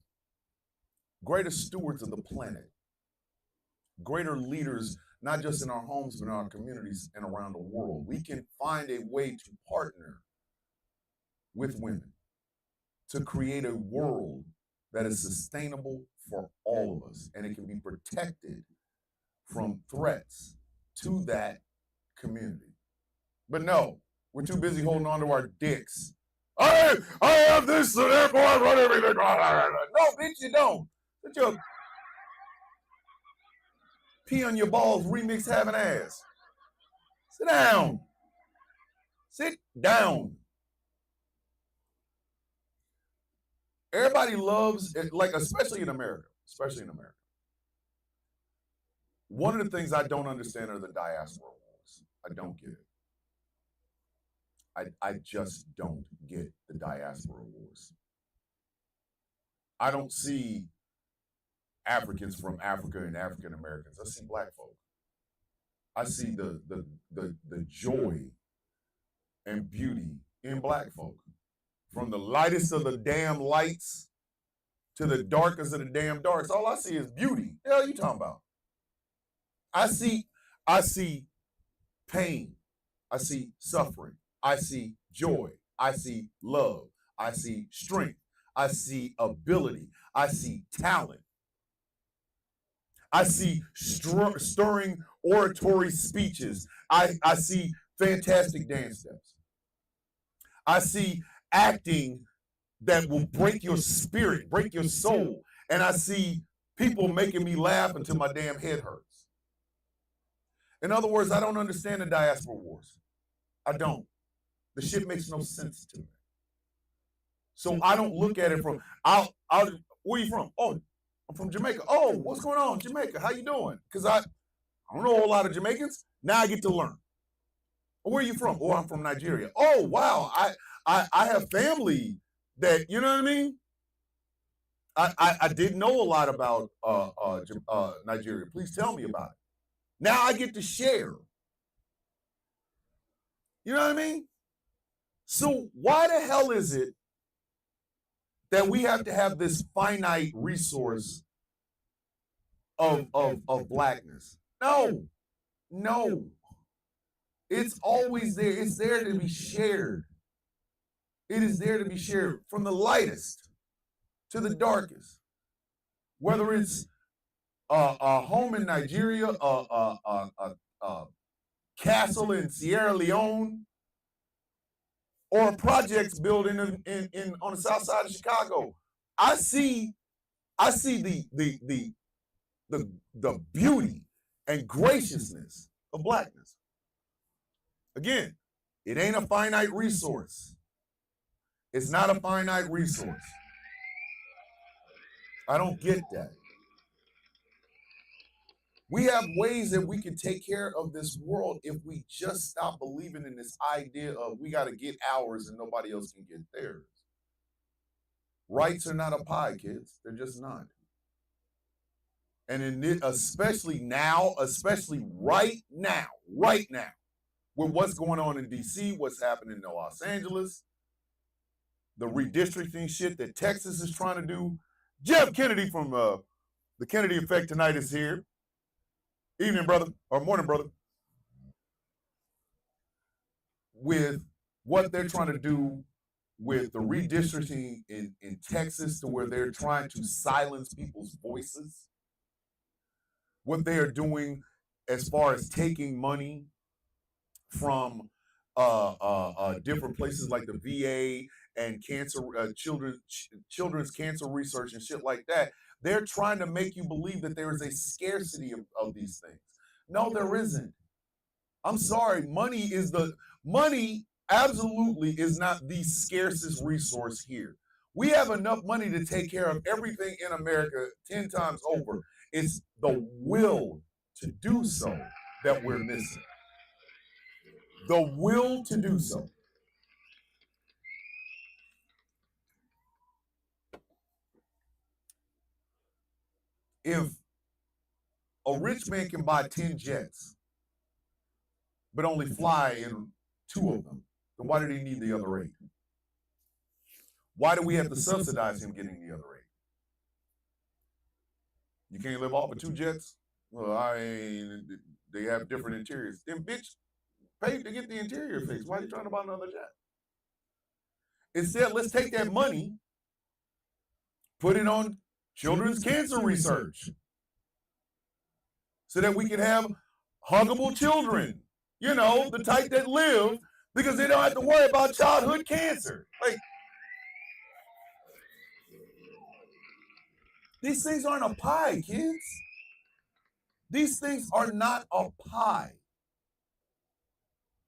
Greater stewards of the planet. Greater leaders, not just in our homes, but in our communities and around the world. We can find a way to partner with women to create a world that is sustainable for all of us, and it can be protected from threats to that community. But no, We're too busy holding on to our dicks. I have this, so therefore I run everything. No, bitch, you don't. Put your pee on your balls, remix having ass. Sit down. Sit down. Everybody loves it, like, especially in America. One of the things I don't understand are the diaspora wars. I don't get it. I just don't get the diaspora wars. I don't see Africans from Africa and African Americans. I see black folk. I see the joy and beauty in black folk. From the lightest of the damn lights to the darkest of the damn darks, all I see is beauty. The hell you talking about? I see pain. I see suffering. I see joy. I see love. I see strength. I see ability. I see talent. I see stirring oratory speeches. I see fantastic dance steps. I see acting that will break your spirit, break your soul. And I see people making me laugh until my damn head hurts. In other words, I don't understand the diaspora wars. I don't. The shit makes no sense to me. So I don't look at it from, where are you from? Oh, I'm from Jamaica. Oh, what's going on, Jamaica? How you doing? Because I don't know a whole lot of Jamaicans. Now I get to learn. Where are you from? Oh, I'm from Nigeria. Oh, wow. I have family that, you know what I mean? I didn't know a lot about Nigeria. Please tell me about it. Now I get to share. You know what I mean? So why the hell is it that we have to have this finite resource of blackness? No. It's always there. It's there to be shared. It is there to be shared from the lightest to the darkest. Whether it's a home in Nigeria, a castle in Sierra Leone, or a projects building in on the south side of Chicago, I see the beauty and graciousness of blackness. Again, it ain't a finite resource. It's not a finite resource. I don't get that. We have ways that we can take care of this world if we just stop believing in this idea of we got to get ours and nobody else can get theirs. Rights are not a pie, kids. They're just not. And in it, especially right now, with what's going on in D.C., what's happening in Los Angeles, the redistricting shit that Texas is trying to do. Jeff Kennedy from the Kennedy Effect tonight is here. Evening, brother, or morning, brother. With what they're trying to do with the redistricting in Texas, to where they're trying to silence people's voices. What they are doing as far as taking money from different places like the VA and cancer, children's cancer research and shit like that. They're trying to make you believe that there is a scarcity of these things. No, there isn't. I'm sorry. Money absolutely is not the scarcest resource here. We have enough money to take care of everything in America 10 times over. It's the will to do so that we're missing. The will to do so. If a rich man can buy 10 jets, but only fly in 2 of them, then why did he need the other 8? Why do we have to subsidize him getting the other 8? You can't live off of 2 jets? Well, they have different interiors. Then, bitch, pay to get the interior fixed. Why are you trying to buy another jet? Instead, let's take that money, put it on children's cancer research, so that we can have huggable children, you know, the type that live because they don't have to worry about childhood cancer. Like, these things aren't a pie, kids. These things are not a pie.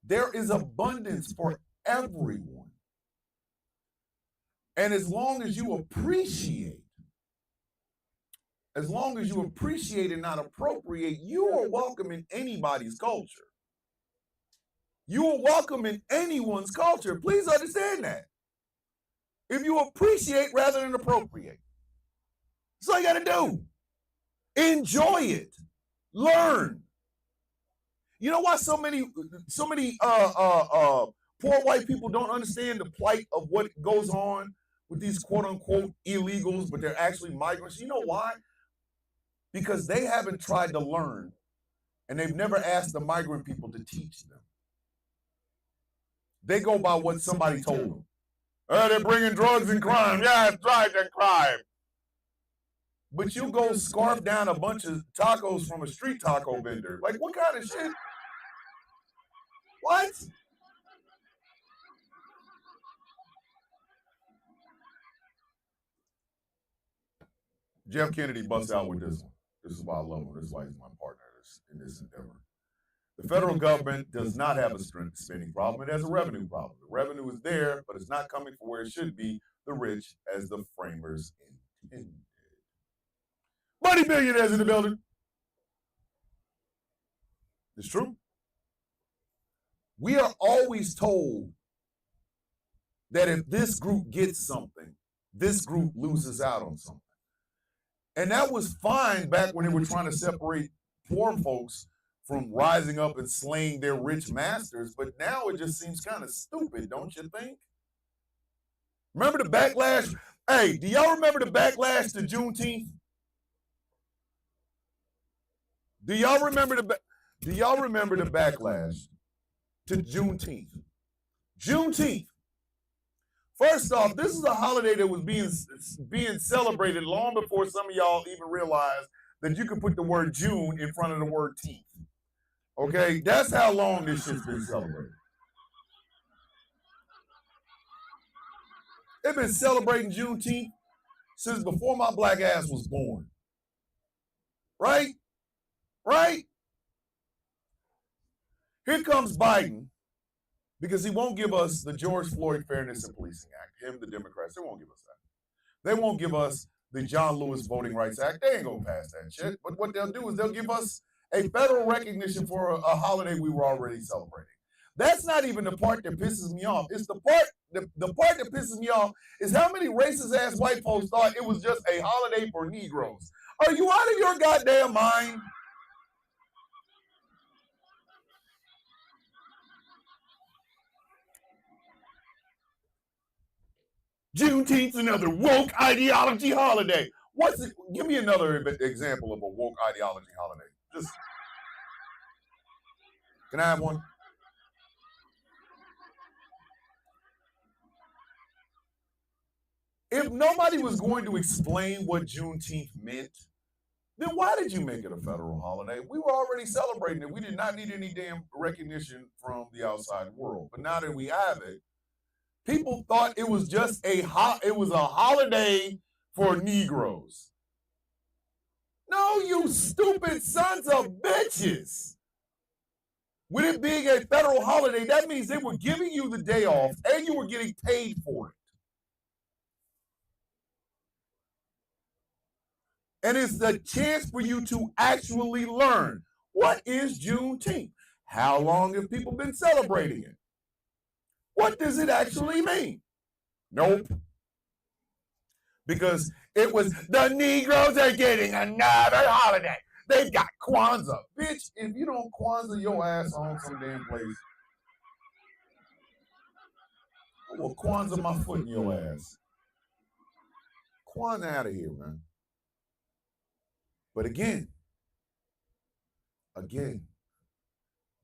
There is abundance for everyone. And as long as you appreciate and not appropriate, you are welcome in anybody's culture. You are welcome in anyone's culture. Please understand that. If you appreciate rather than appropriate. That's all you got to do. Enjoy it. Learn. You know why so many poor white people don't understand the plight of what goes on with these quote unquote illegals, but they're actually migrants? You know why? Because they haven't tried to learn, and they've never asked the migrant people to teach them. They go by what somebody told them. They're bringing drugs and crime. Yeah, it's drugs and crime. But you go scarf down a bunch of tacos from a street taco vendor. Like, what kind of shit? What? Jeff Kennedy busts out with this one. This is why I love him. This is why he's my partner in this endeavor. The federal government does not have a spending problem. It has a revenue problem. The revenue is there, but it's not coming from where it should be, the rich, as the framers intended. Money billionaires in the building. It's true. We are always told that if this group gets something, this group loses out on something. And that was fine back when they were trying to separate poor folks from rising up and slaying their rich masters, but now it just seems kind of stupid, don't you think? Remember the backlash? Hey, do y'all remember the backlash to Juneteenth? Do y'all remember the backlash to Juneteenth? Juneteenth. First off, this is a holiday that was being celebrated long before some of y'all even realized that you can put the word June in front of the word teeth. Okay, that's how long this shit's been celebrated. They've been celebrating Juneteenth since before my black ass was born. Right? Right? Here comes Biden, because he won't give us the George Floyd Fairness and Policing Act. Him, the Democrats, they won't give us that. They won't give us the John Lewis Voting Rights Act. They ain't gonna pass that shit. But what they'll do is they'll give us a federal recognition for a holiday we were already celebrating. That's not even the part that pisses me off. It's the part that pisses me off is how many racist ass white folks thought it was just a holiday for Negroes. Are you out of your goddamn mind? Juneteenth's another woke ideology holiday. What's it? Give me another example of a woke ideology holiday. Just, can I have one? If nobody was going to explain what Juneteenth meant, then why did you make it a federal holiday? We were already celebrating it. We did not need any damn recognition from the outside world. But now that we have it, people thought it was just a holiday for Negroes. No, you stupid sons of bitches. With it being a federal holiday, that means they were giving you the day off and you were getting paid for it. And it's the chance for you to actually learn, what is Juneteenth? How long have people been celebrating it? What does it actually mean? Nope. Because it was the Negroes are getting another holiday. They've got Kwanzaa. Bitch, if you don't Kwanzaa your ass on some damn place, I will Kwanzaa my foot in your ass. Kwanzaa out of here, man. But again,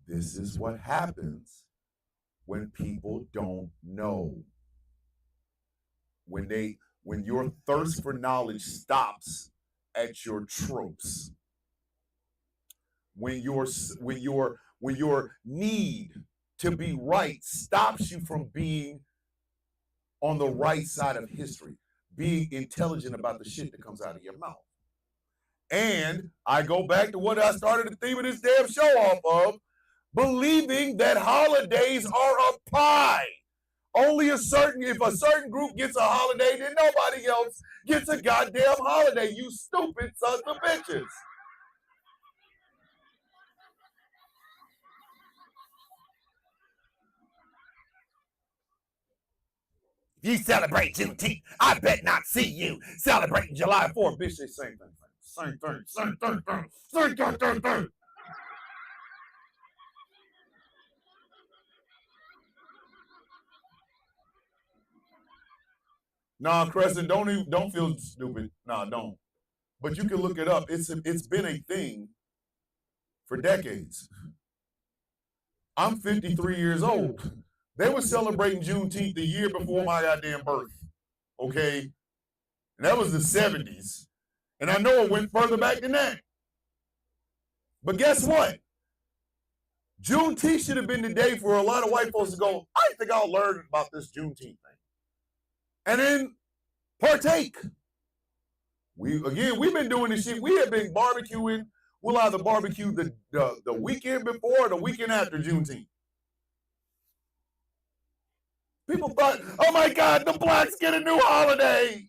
this is what happens when people don't know. When your thirst for knowledge stops at your tropes. When your need to be right stops you from being on the right side of history, being intelligent about the shit that comes out of your mouth. And I go back to what I started the theme of this damn show off of, believing that holidays are a pie. Only if a certain group gets a holiday, then nobody else gets a goddamn holiday, you stupid sons of bitches. You celebrate Juneteenth, I bet not see you celebrating July 4th. Bitch, they same thing. Same thing. Nah, Crescent, don't feel stupid. Nah, don't. But you can look it up. It's been a thing for decades. I'm 53 years old. They were celebrating Juneteenth the year before my goddamn birth. Okay? And that was the 70s. And I know it went further back than that. But guess what? Juneteenth should have been the day for a lot of white folks to go, I think I'll learn about this Juneteenth thing. And then partake. We've been doing this shit. We have been barbecuing. We'll either barbecue the weekend before or the weekend after Juneteenth. People thought, oh my God, the blacks get a new holiday.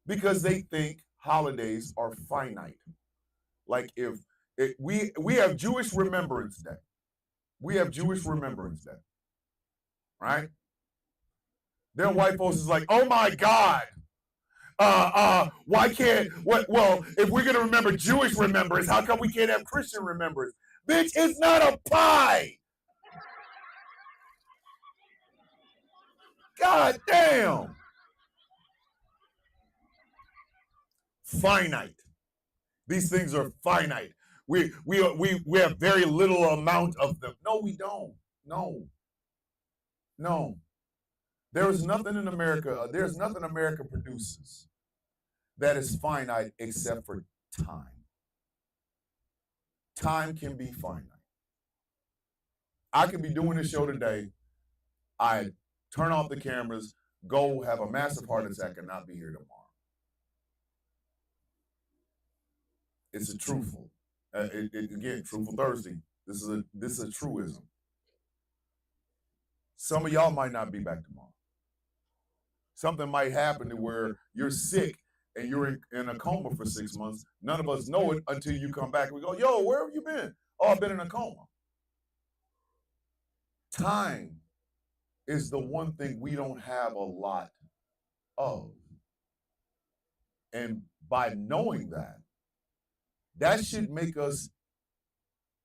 Because they think holidays are finite. Like we have Jewish Remembrance Day. We have Jewish Remembrance Day. Right? Then white folks is like, oh my God. Why can't, well, if we're going to remember Jewish remembrance, how come we can't have Christian remembrance? Bitch, it's not a pie. God damn. Finite. These things are finite. We have very little amount of them. No, we don't. No. There is nothing in America, there's nothing America produces that is finite except for time. Time can be finite. I could be doing this show today. I turn off the cameras, go have a massive heart attack and not be here tomorrow. It's a truthful. Again, Truthful Thursday. This is a truism. Some of y'all might not be back tomorrow. Something might happen to where you're sick and you're in a coma for 6 months. None of us know it until you come back. We go, yo, where have you been? Oh, I've been in a coma. Time is the one thing we don't have a lot of. And by knowing that should make us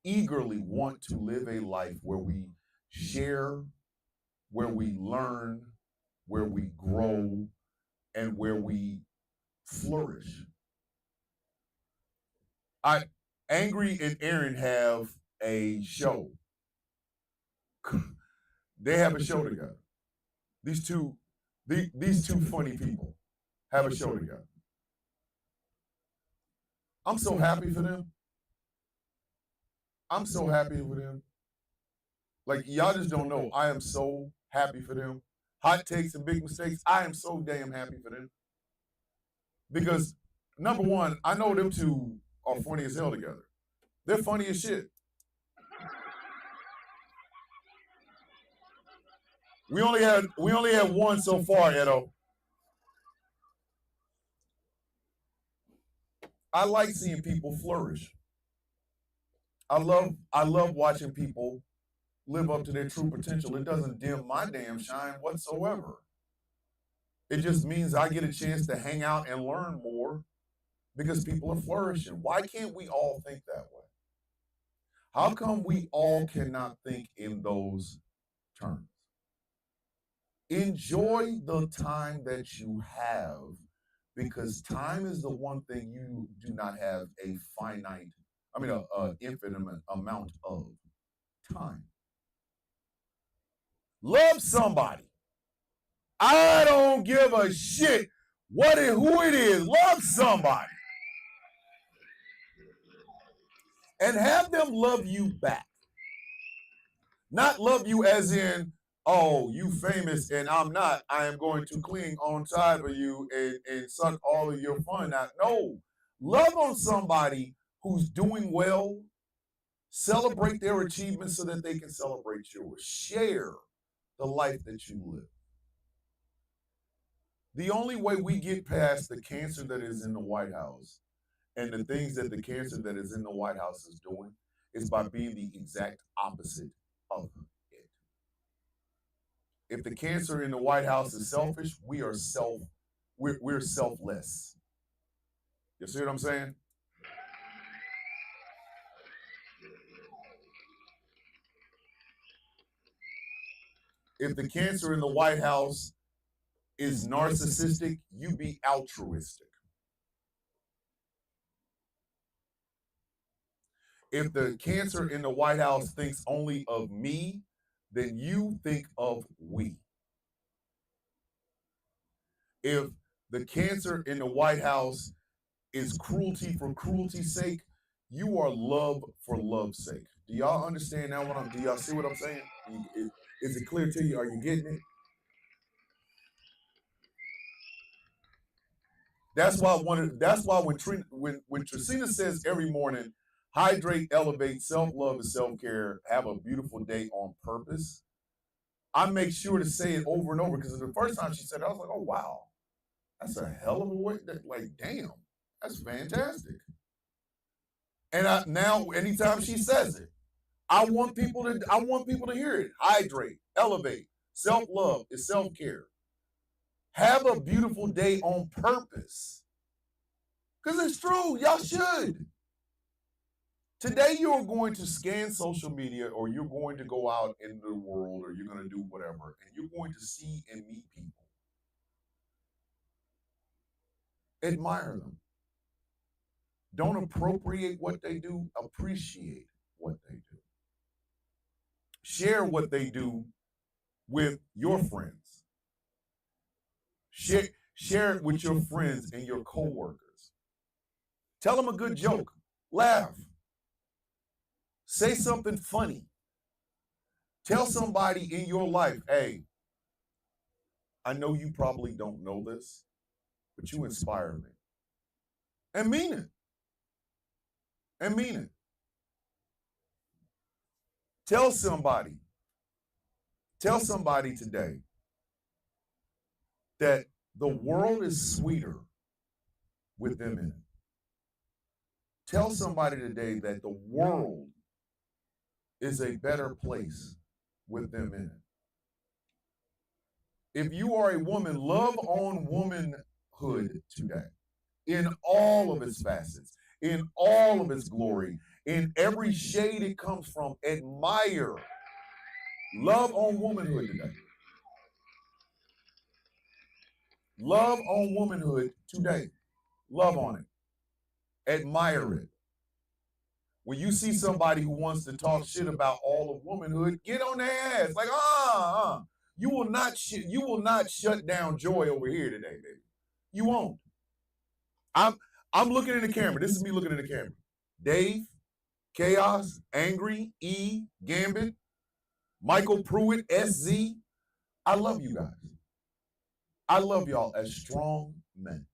eagerly want to live a life where we share, where we learn, where we grow, and where we flourish. Angry and Aaron have a show. They have a show together. These two funny people have a show together. I'm so happy for them. I'm so happy for them. Like, y'all just don't know. I am so happy for them. Hot takes and big mistakes. I am so damn happy for them. Because, number one, I know them two are funny as hell together. They're funny as shit. We only had one so far, Edo. I like seeing people flourish. I love watching people live up to their true potential. It doesn't dim my damn shine whatsoever. It just means I get a chance to hang out and learn more because people are flourishing. Why can't we all think that way? How come we all cannot think in those terms? Enjoy the time that you have, because time is the one thing you do not have an infinite amount of time. Love somebody. I don't give a shit who it is. Love somebody. And have them love you back. Not love you as in, oh, you famous and I'm not. I am going to cling on side of you and suck all of your fun out. No. Love on somebody who's doing well. Celebrate their achievements so that they can celebrate yours. Share the life that you live. The only way we get past the cancer that is in the White House and the things that the cancer that is in the White House is doing is by being the exact opposite of it. If the cancer in the White House is selfish, we're selfless. You see what I'm saying? If the cancer in the White House is narcissistic, you be altruistic. If the cancer in the White House thinks only of me, then you think of we. If the cancer in the White House is cruelty for cruelty's sake, you are love for love's sake. Do y'all understand now do y'all see what I'm saying? Is it clear to you? Are you getting it? That's why when Tracina says every morning, hydrate, elevate, self-love and self-care, have a beautiful day on purpose, I make sure to say it over and over, because the first time she said it, I was like, oh, wow, that's a hell of a way. Like, damn, that's fantastic. And now, anytime she says it, I want people to hear it. Hydrate, elevate, self-love is self-care. Have a beautiful day on purpose. Because it's true, y'all should. Today you're going to scan social media, or you're going to go out in the world, or you're going to do whatever, and you're going to see and meet people. Admire them. Don't appropriate what they do, appreciate what they do. Share what they do with your friends. Share it with your friends and your coworkers. Tell them a good joke. Laugh. Say something funny. Tell somebody in your life, hey, I know you probably don't know this, but you inspire me. And mean it. And mean it. Tell somebody today that the world is sweeter with them in it. Tell somebody today that the world is a better place with them in it. If you are a woman, love on womanhood today in all of its facets, in all of its glory, in every shade it comes from. Admire. Love on womanhood today. Love on womanhood today. Love on it. Admire it. When you see somebody who wants to talk shit about all of womanhood, get on their ass. Like, you will not shut down joy over here today, baby. You won't. I'm looking in the camera. This is me looking in the camera. Dave, Chaos, Angry, E, Gambit, Michael Pruitt, SZ. I love you guys. I love y'all as strong men.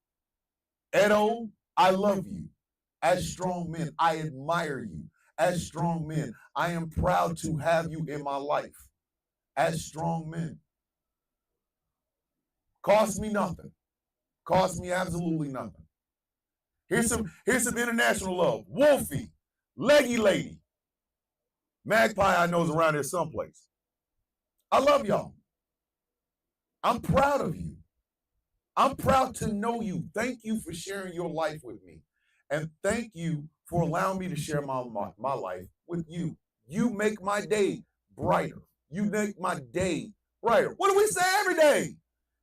Edo, I love you. As strong men, I admire you. As strong men, I am proud to have you in my life. As strong men. Cost me nothing. Cost me absolutely nothing. Here's some international love. Wolfie, Leggy Lady, Magpie, I know is around here someplace. I love y'all. I'm proud of you. I'm proud to know you. Thank you for sharing your life with me. And thank you for allowing me to share my life with you. You make my day brighter. You make my day brighter. What do we say every day?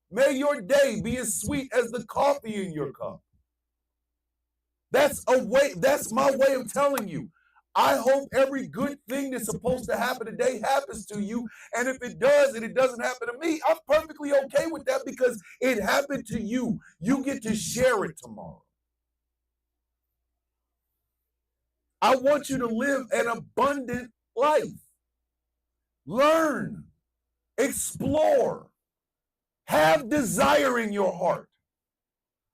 May your day be as sweet as the coffee in your cup. That's my way of telling you. I hope every good thing that's supposed to happen today happens to you. And if it does and it doesn't happen to me, I'm perfectly okay with that, because it happened to you. You get to share it tomorrow. I want you to live an abundant life. Learn, explore, have desire in your heart,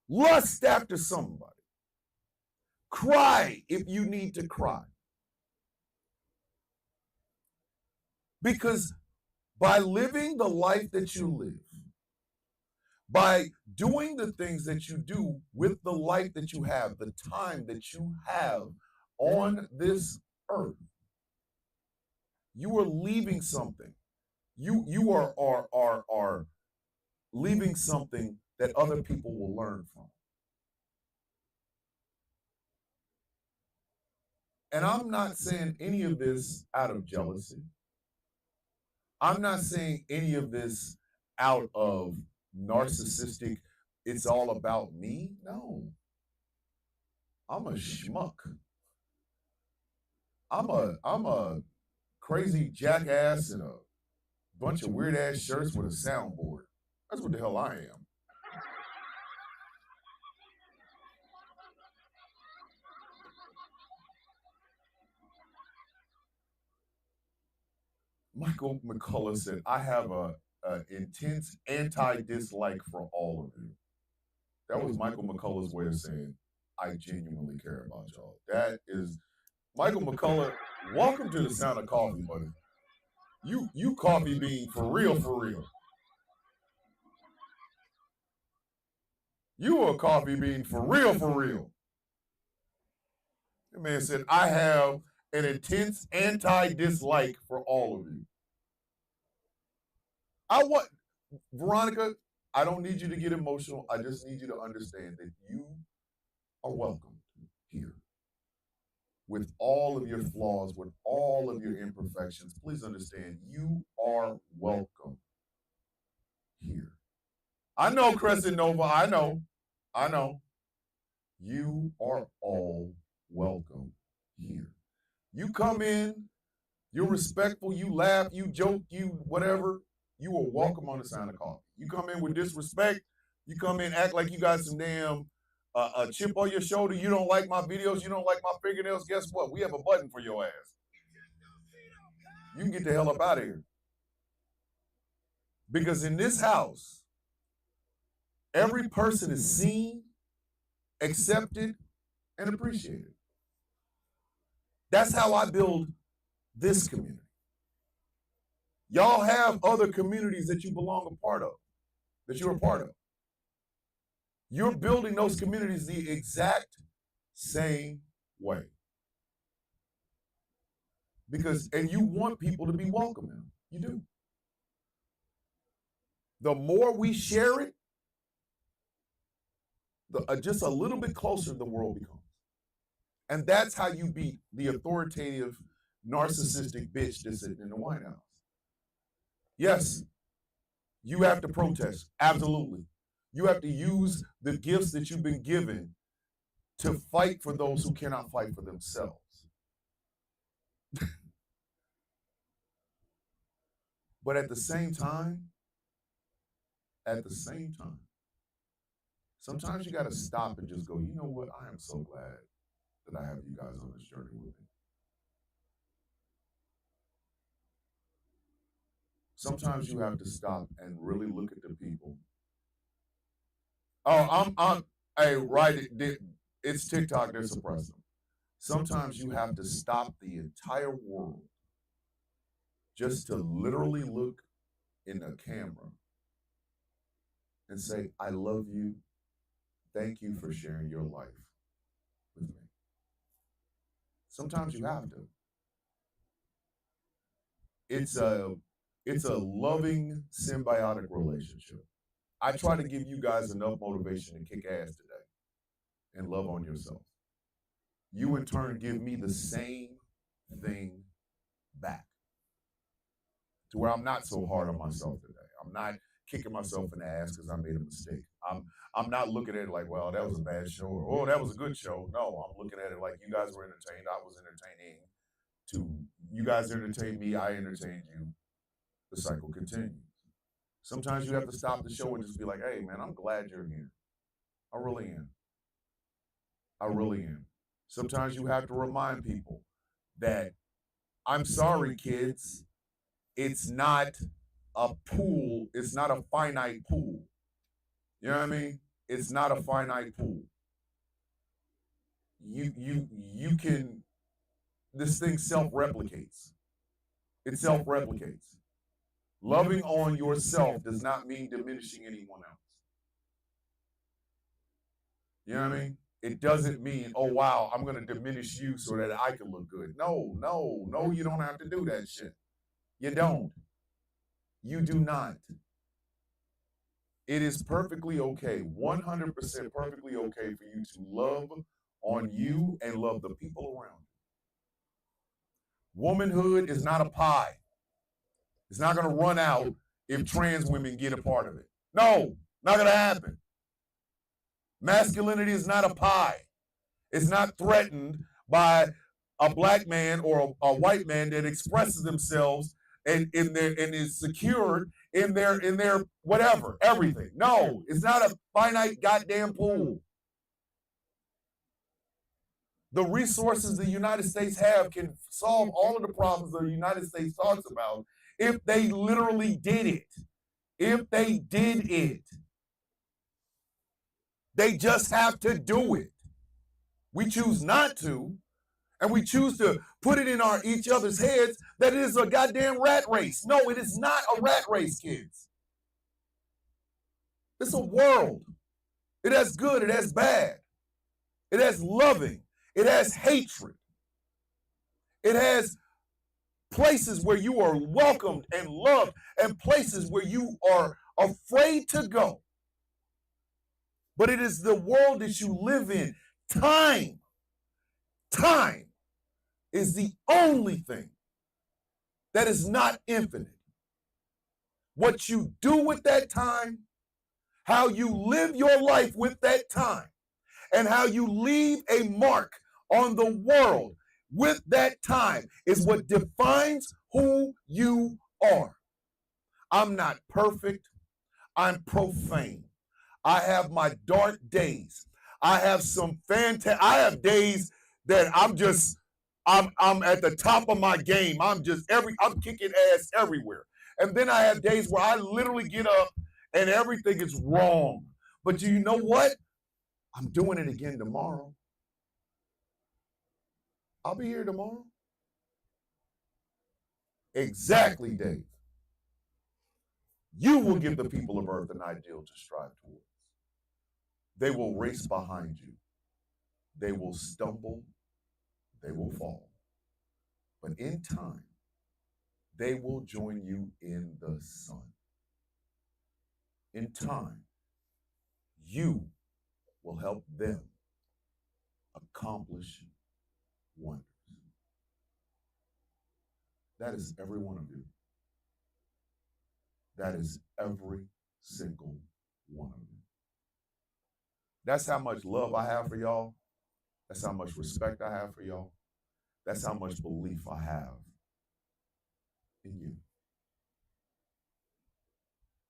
lust after somebody, cry if you need to cry. Because by living the life that you live, by doing the things that you do with the life that you have, the time that you have on this earth, you are leaving something. You are leaving something that other people will learn from. And I'm not saying any of this out of jealousy. I'm not saying any of this out of narcissistic, it's all about me. No. I'm a schmuck. I'm a crazy jackass in a bunch of weird ass shirts with a soundboard. That's what the hell I am. Michael McCullough said, I have a intense anti-dislike for all of you. That was Michael McCullough's way of saying, I genuinely care about y'all. That is, Michael McCullough, welcome to the Sound of Coffee, buddy. You coffee bean for real, for real. You a coffee bean for real, for real. The man said, I have an intense anti-dislike for all of you. Veronica, I don't need you to get emotional. I just need you to understand that you are welcome here. With all of your flaws, with all of your imperfections, please understand you are welcome here. I know, Crescent Nova, I know. You are all welcome here. You come in, you're respectful, you laugh, you joke, you whatever, you are welcome on the Sound of Coffee. You come in with disrespect, you come in, act like you got some damn a chip on your shoulder, you don't like my videos, you don't like my fingernails, guess what? We have a button for your ass. You can get the hell up out of here. Because in this house, every person is seen, accepted, and appreciated. That's how I build this community. Y'all have other communities that you belong a part of, that you're a part of. You're building those communities the exact same way. Because, and you want people to be welcome in them. You do. The more we share it, just a little bit closer the world becomes. And that's how you beat the authoritative, narcissistic bitch that's sitting in the White House. Yes, you have to protest. Absolutely. You have to use the gifts that you've been given to fight for those who cannot fight for themselves. But at the same time, sometimes you got to stop and just go, you know what? I am so glad that I have you guys on this journey with me. Sometimes you have to stop and really look at the people. Oh, it's TikTok, they're suppressing them. Sometimes you have to stop the entire world just to literally look in a camera and say, I love you. Thank you for sharing your life with me. Sometimes you have to. It's a loving, symbiotic relationship. I try to give you guys enough motivation to kick ass today and love on yourself. You in turn give me the same thing back to where I'm not so hard on myself today. I'm not kicking myself in the ass because I made a mistake. I'm not looking at it like, well, that was a bad show, or oh, that was a good show. No, I'm looking at it like you guys were entertained. I was entertaining. You guys entertained me. I entertained you. The cycle continues. Sometimes you have to stop the show and just be like, hey, man, I'm glad you're here. I really am. I really am. Sometimes you have to remind people that I'm sorry, kids. it's not a pool. It's not a finite pool. You know what I mean? It's not a finite pool. You can, this thing self-replicates. It self-replicates. Loving on yourself does not mean diminishing anyone else. You know what I mean? It doesn't mean, oh, wow, I'm going to diminish you so that I can look good. No, you don't have to do that shit. You don't. You do not. It is perfectly okay, 100% perfectly okay for you to love on you and love the people around you. Womanhood is not a pie. It's not going to run out if trans women get a part of it. No, not going to happen. Masculinity is not a pie. It's not threatened by a black man or a white man that expresses themselves and is secured in their whatever, everything. No, it's not a finite goddamn pool. The resources the United States have can solve all of the problems the United States talks about if they literally did it. If they did it. They just have to do it. We choose not to, and we choose to put it in each other's heads that it is a goddamn rat race. No, it is not a rat race, kids. It's a world. It has good, it has bad. It has loving. It has hatred. It has places where you are welcomed and loved and places where you are afraid to go. But it is the world that you live in. Time is the only thing that is not infinite. What you do with that time, how you live your life with that time, and how you leave a mark on the world with that time is what defines who you are. I'm not perfect. I'm profane. I have my dark days. I have some I have days that I'm at the top of my game. I'm kicking ass everywhere. And then I have days where I literally get up and everything is wrong. But you know what? I'm doing it again tomorrow. I'll be here tomorrow. Exactly, Dave. You will give the people of Earth an ideal to strive towards. They will race behind you. They will stumble. They will fall. But in time, they will join you in the sun. In time, you will help them accomplish wonders. That is every one of you. That is every single one of you. That's how much love I have for y'all. That's how much respect I have for y'all. That's how much belief I have in you.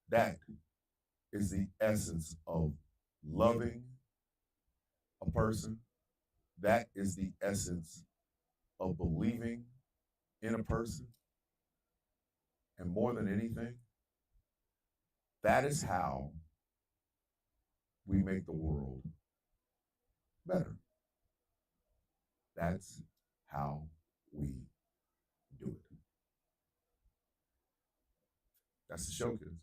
That is the essence of loving a person. That is the essence of believing in a person. And more than anything, that is how we make the world better. That's how we do it. That's the show, kids.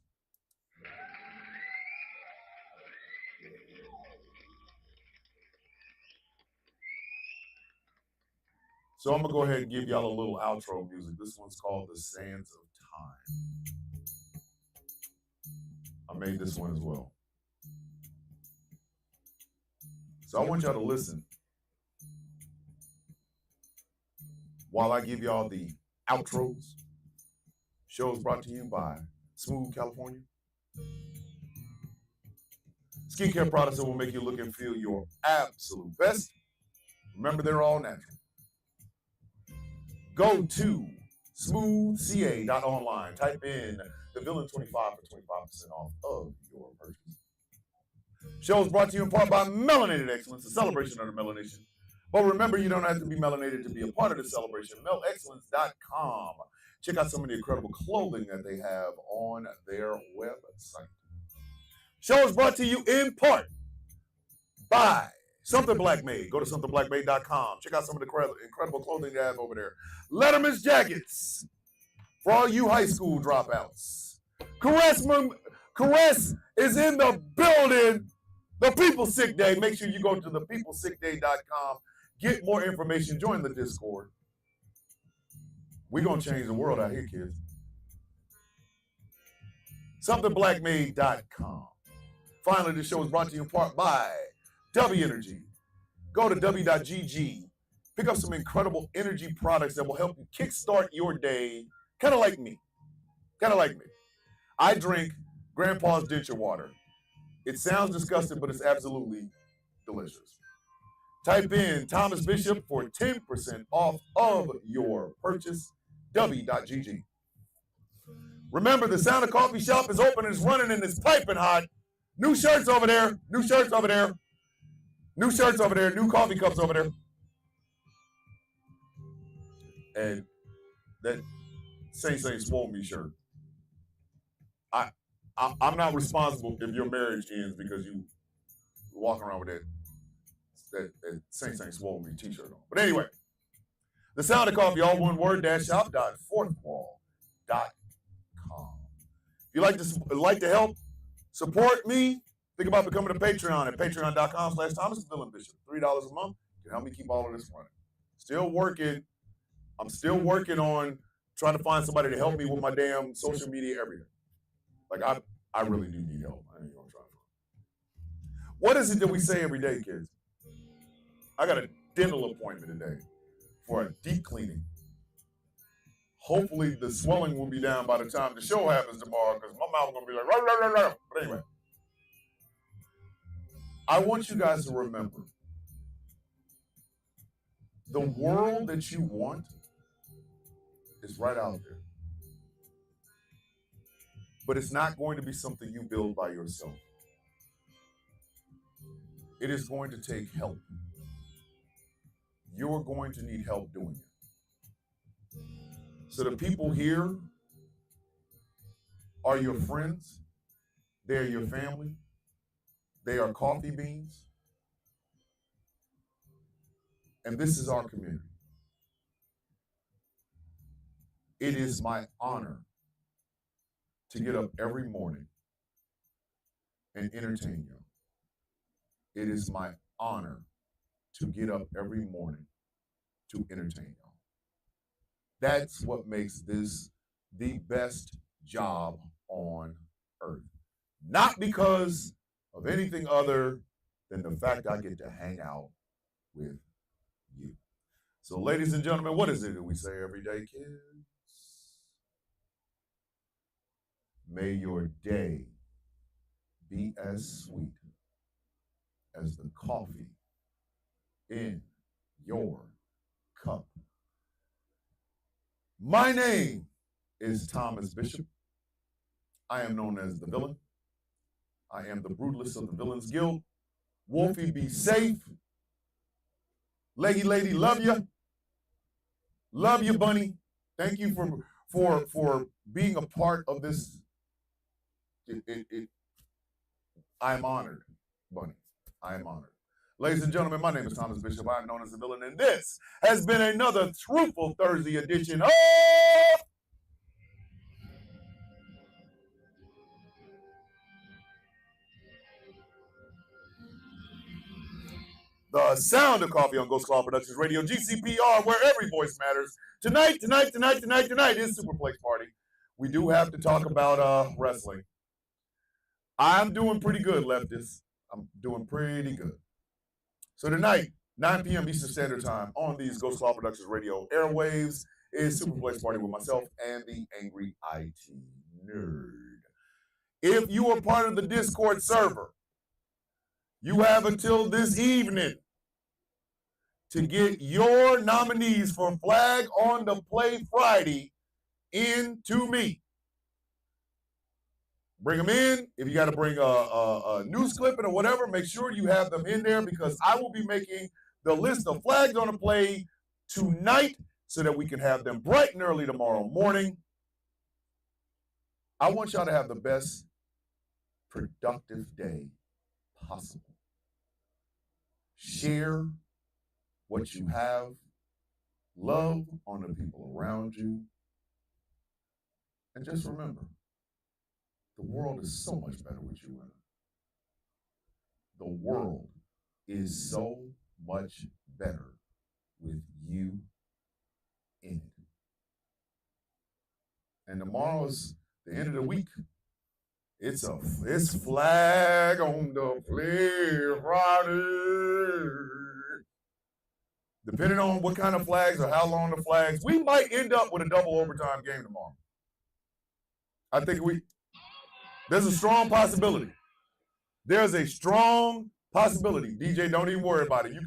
So I'm going to go ahead and give y'all a little outro music. This one's called The Sands of Time. I made this one as well. So I want y'all to listen while I give y'all the outros. Show is brought to you by Smooth California. Skincare products that will make you look and feel your absolute best. Remember, they're all natural. Go to smoothca.online. Type in the villain 25 for 25% off of your purchase. Show is brought to you in part by Melanated Excellence, a celebration of the melanation. But remember, you don't have to be melanated to be a part of the celebration. MelExcellence.com Check out some of the incredible clothing that they have on their website. Show is brought to you in part by Something Black Made. Go to somethingblackmade.com. Check out some of the incredible clothing they have over there. Letterman's jackets for all you high school dropouts. Caress is in the building. The People's Sick Day. Make sure you go to thepeoplesickday.com. Get more information. Join the Discord. We're going to change the world out here, kids. Somethingblackmade.com. Finally, this show is brought to you in part by W Energy. Go to w.gg. Pick up some incredible energy products that will help you kickstart your day, kind of like me. I drink Grandpa's Denture Water. It sounds disgusting, but it's absolutely delicious. Type in Thomas Bishop for 10% off of your purchase. W.gg. Remember, the Sound of Coffee Shop is open and it's running and it's piping hot. New shirts over there. New shirts over there. New shirts over there. New coffee cups over there. And that Saints Ain't Swole Me shirt. I'm not responsible if your marriage ends because you walking around with that Saints Ain't Swole Me t-shirt on. But anyway, the Sound of Coffee, all one word, shop.fourthwall.com. If you like to help support me, think about becoming a Patreon at patreon.com/ThomasVillenBishop. $3 a month can help me keep all of this running. Still working. I'm still working on trying to find somebody to help me with my damn social media, everything. Like, I really do need help. I ain't gonna try. What is it that we say every day, kids? I got a dental appointment today for a deep cleaning. Hopefully the swelling will be down by the time the show happens tomorrow because my mouth's going to be like, rah, rah, rah, rah. But anyway, I want you guys to remember the world that you want is right out there. But it's not going to be something you build by yourself. It is going to take help. You're going to need help doing it. So the people here are your friends. They're your family. They are coffee beans. And this is our community. It is my honor to get up every morning and entertain you. It is my honor to get up every morning to entertain y'all. That's what makes this the best job on earth. Not because of anything other than the fact I get to hang out with you. So, ladies and gentlemen, what is it that we say every day, kids? May your day be as sweet as the coffee in your cup. My name is Thomas Bishop. I am known as the villain. I am the brutalist of the Villains Guild. Wolfie, be safe. Leggy lady, love you. Love you, Bunny. Thank you for being a part of this. I am honored, Bunny. I am honored. Ladies and gentlemen, my name is Thomas Bishop. I am known as the villain, and this has been another Truthful Thursday edition of The Sound of Coffee on Ghost Cloud Productions Radio, GCPR, where every voice matters. Tonight is Superplex Party. We do have to talk about wrestling. I'm doing pretty good, leftists. I'm doing pretty good. So tonight, 9 p.m. Eastern Standard Time on these Ghost Cloud Productions Radio airwaves is Superplex Party with myself and the Angry IT Nerd. If you are part of the Discord server, you have until this evening to get your nominees for Flag on the Play Friday in to me. Bring them in. If you got to bring a news clipping or whatever, make sure you have them in there because I will be making the list of flags on the play tonight, so that we can have them bright and early tomorrow morning. I want y'all to have the best productive day possible. Share what you have. Love on the people around you. And just remember, the world is so much better with you in it. The world is so much better with you in it. And tomorrow's the end of the week. It's flag on the play Friday. Depending on what kind of flags or how long the flags, we might end up with a double overtime game tomorrow. I think there's a strong possibility. There's a strong possibility. DJ, don't even worry about it. You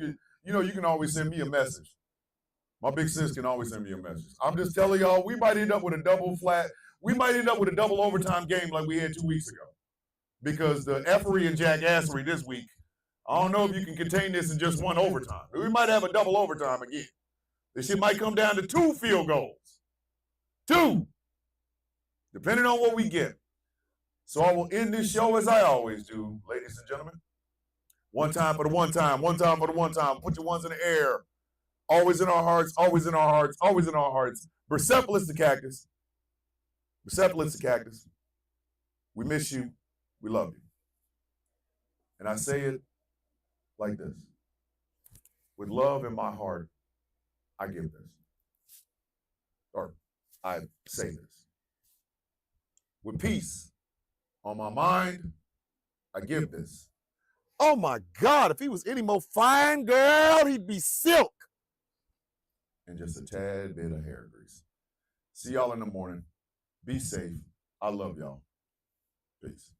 can always send me a message. My big sis can always send me a message. I'm just telling y'all, we might end up with a double overtime game like we had 2 weeks ago. Because the effery and jackassery this week, I don't know if you can contain this in just one overtime. We might have a double overtime again. This shit might come down to 2 field goals. 2. Depending on what we get. So I will end this show as I always do, ladies and gentlemen. One time for the one time. One time for the one time. Put your ones in the air. Always in our hearts. Always in our hearts. Always in our hearts. Persepolis the cactus. Persepolis the cactus. We miss you. We love you. And I say it like this. With love in my heart, I give this. Or I say this. With peace on my mind, I give this. Oh my God, if he was any more fine, girl, he'd be silk. And just a tad bit of hair grease. See y'all in the morning. Be safe. I love y'all. Peace.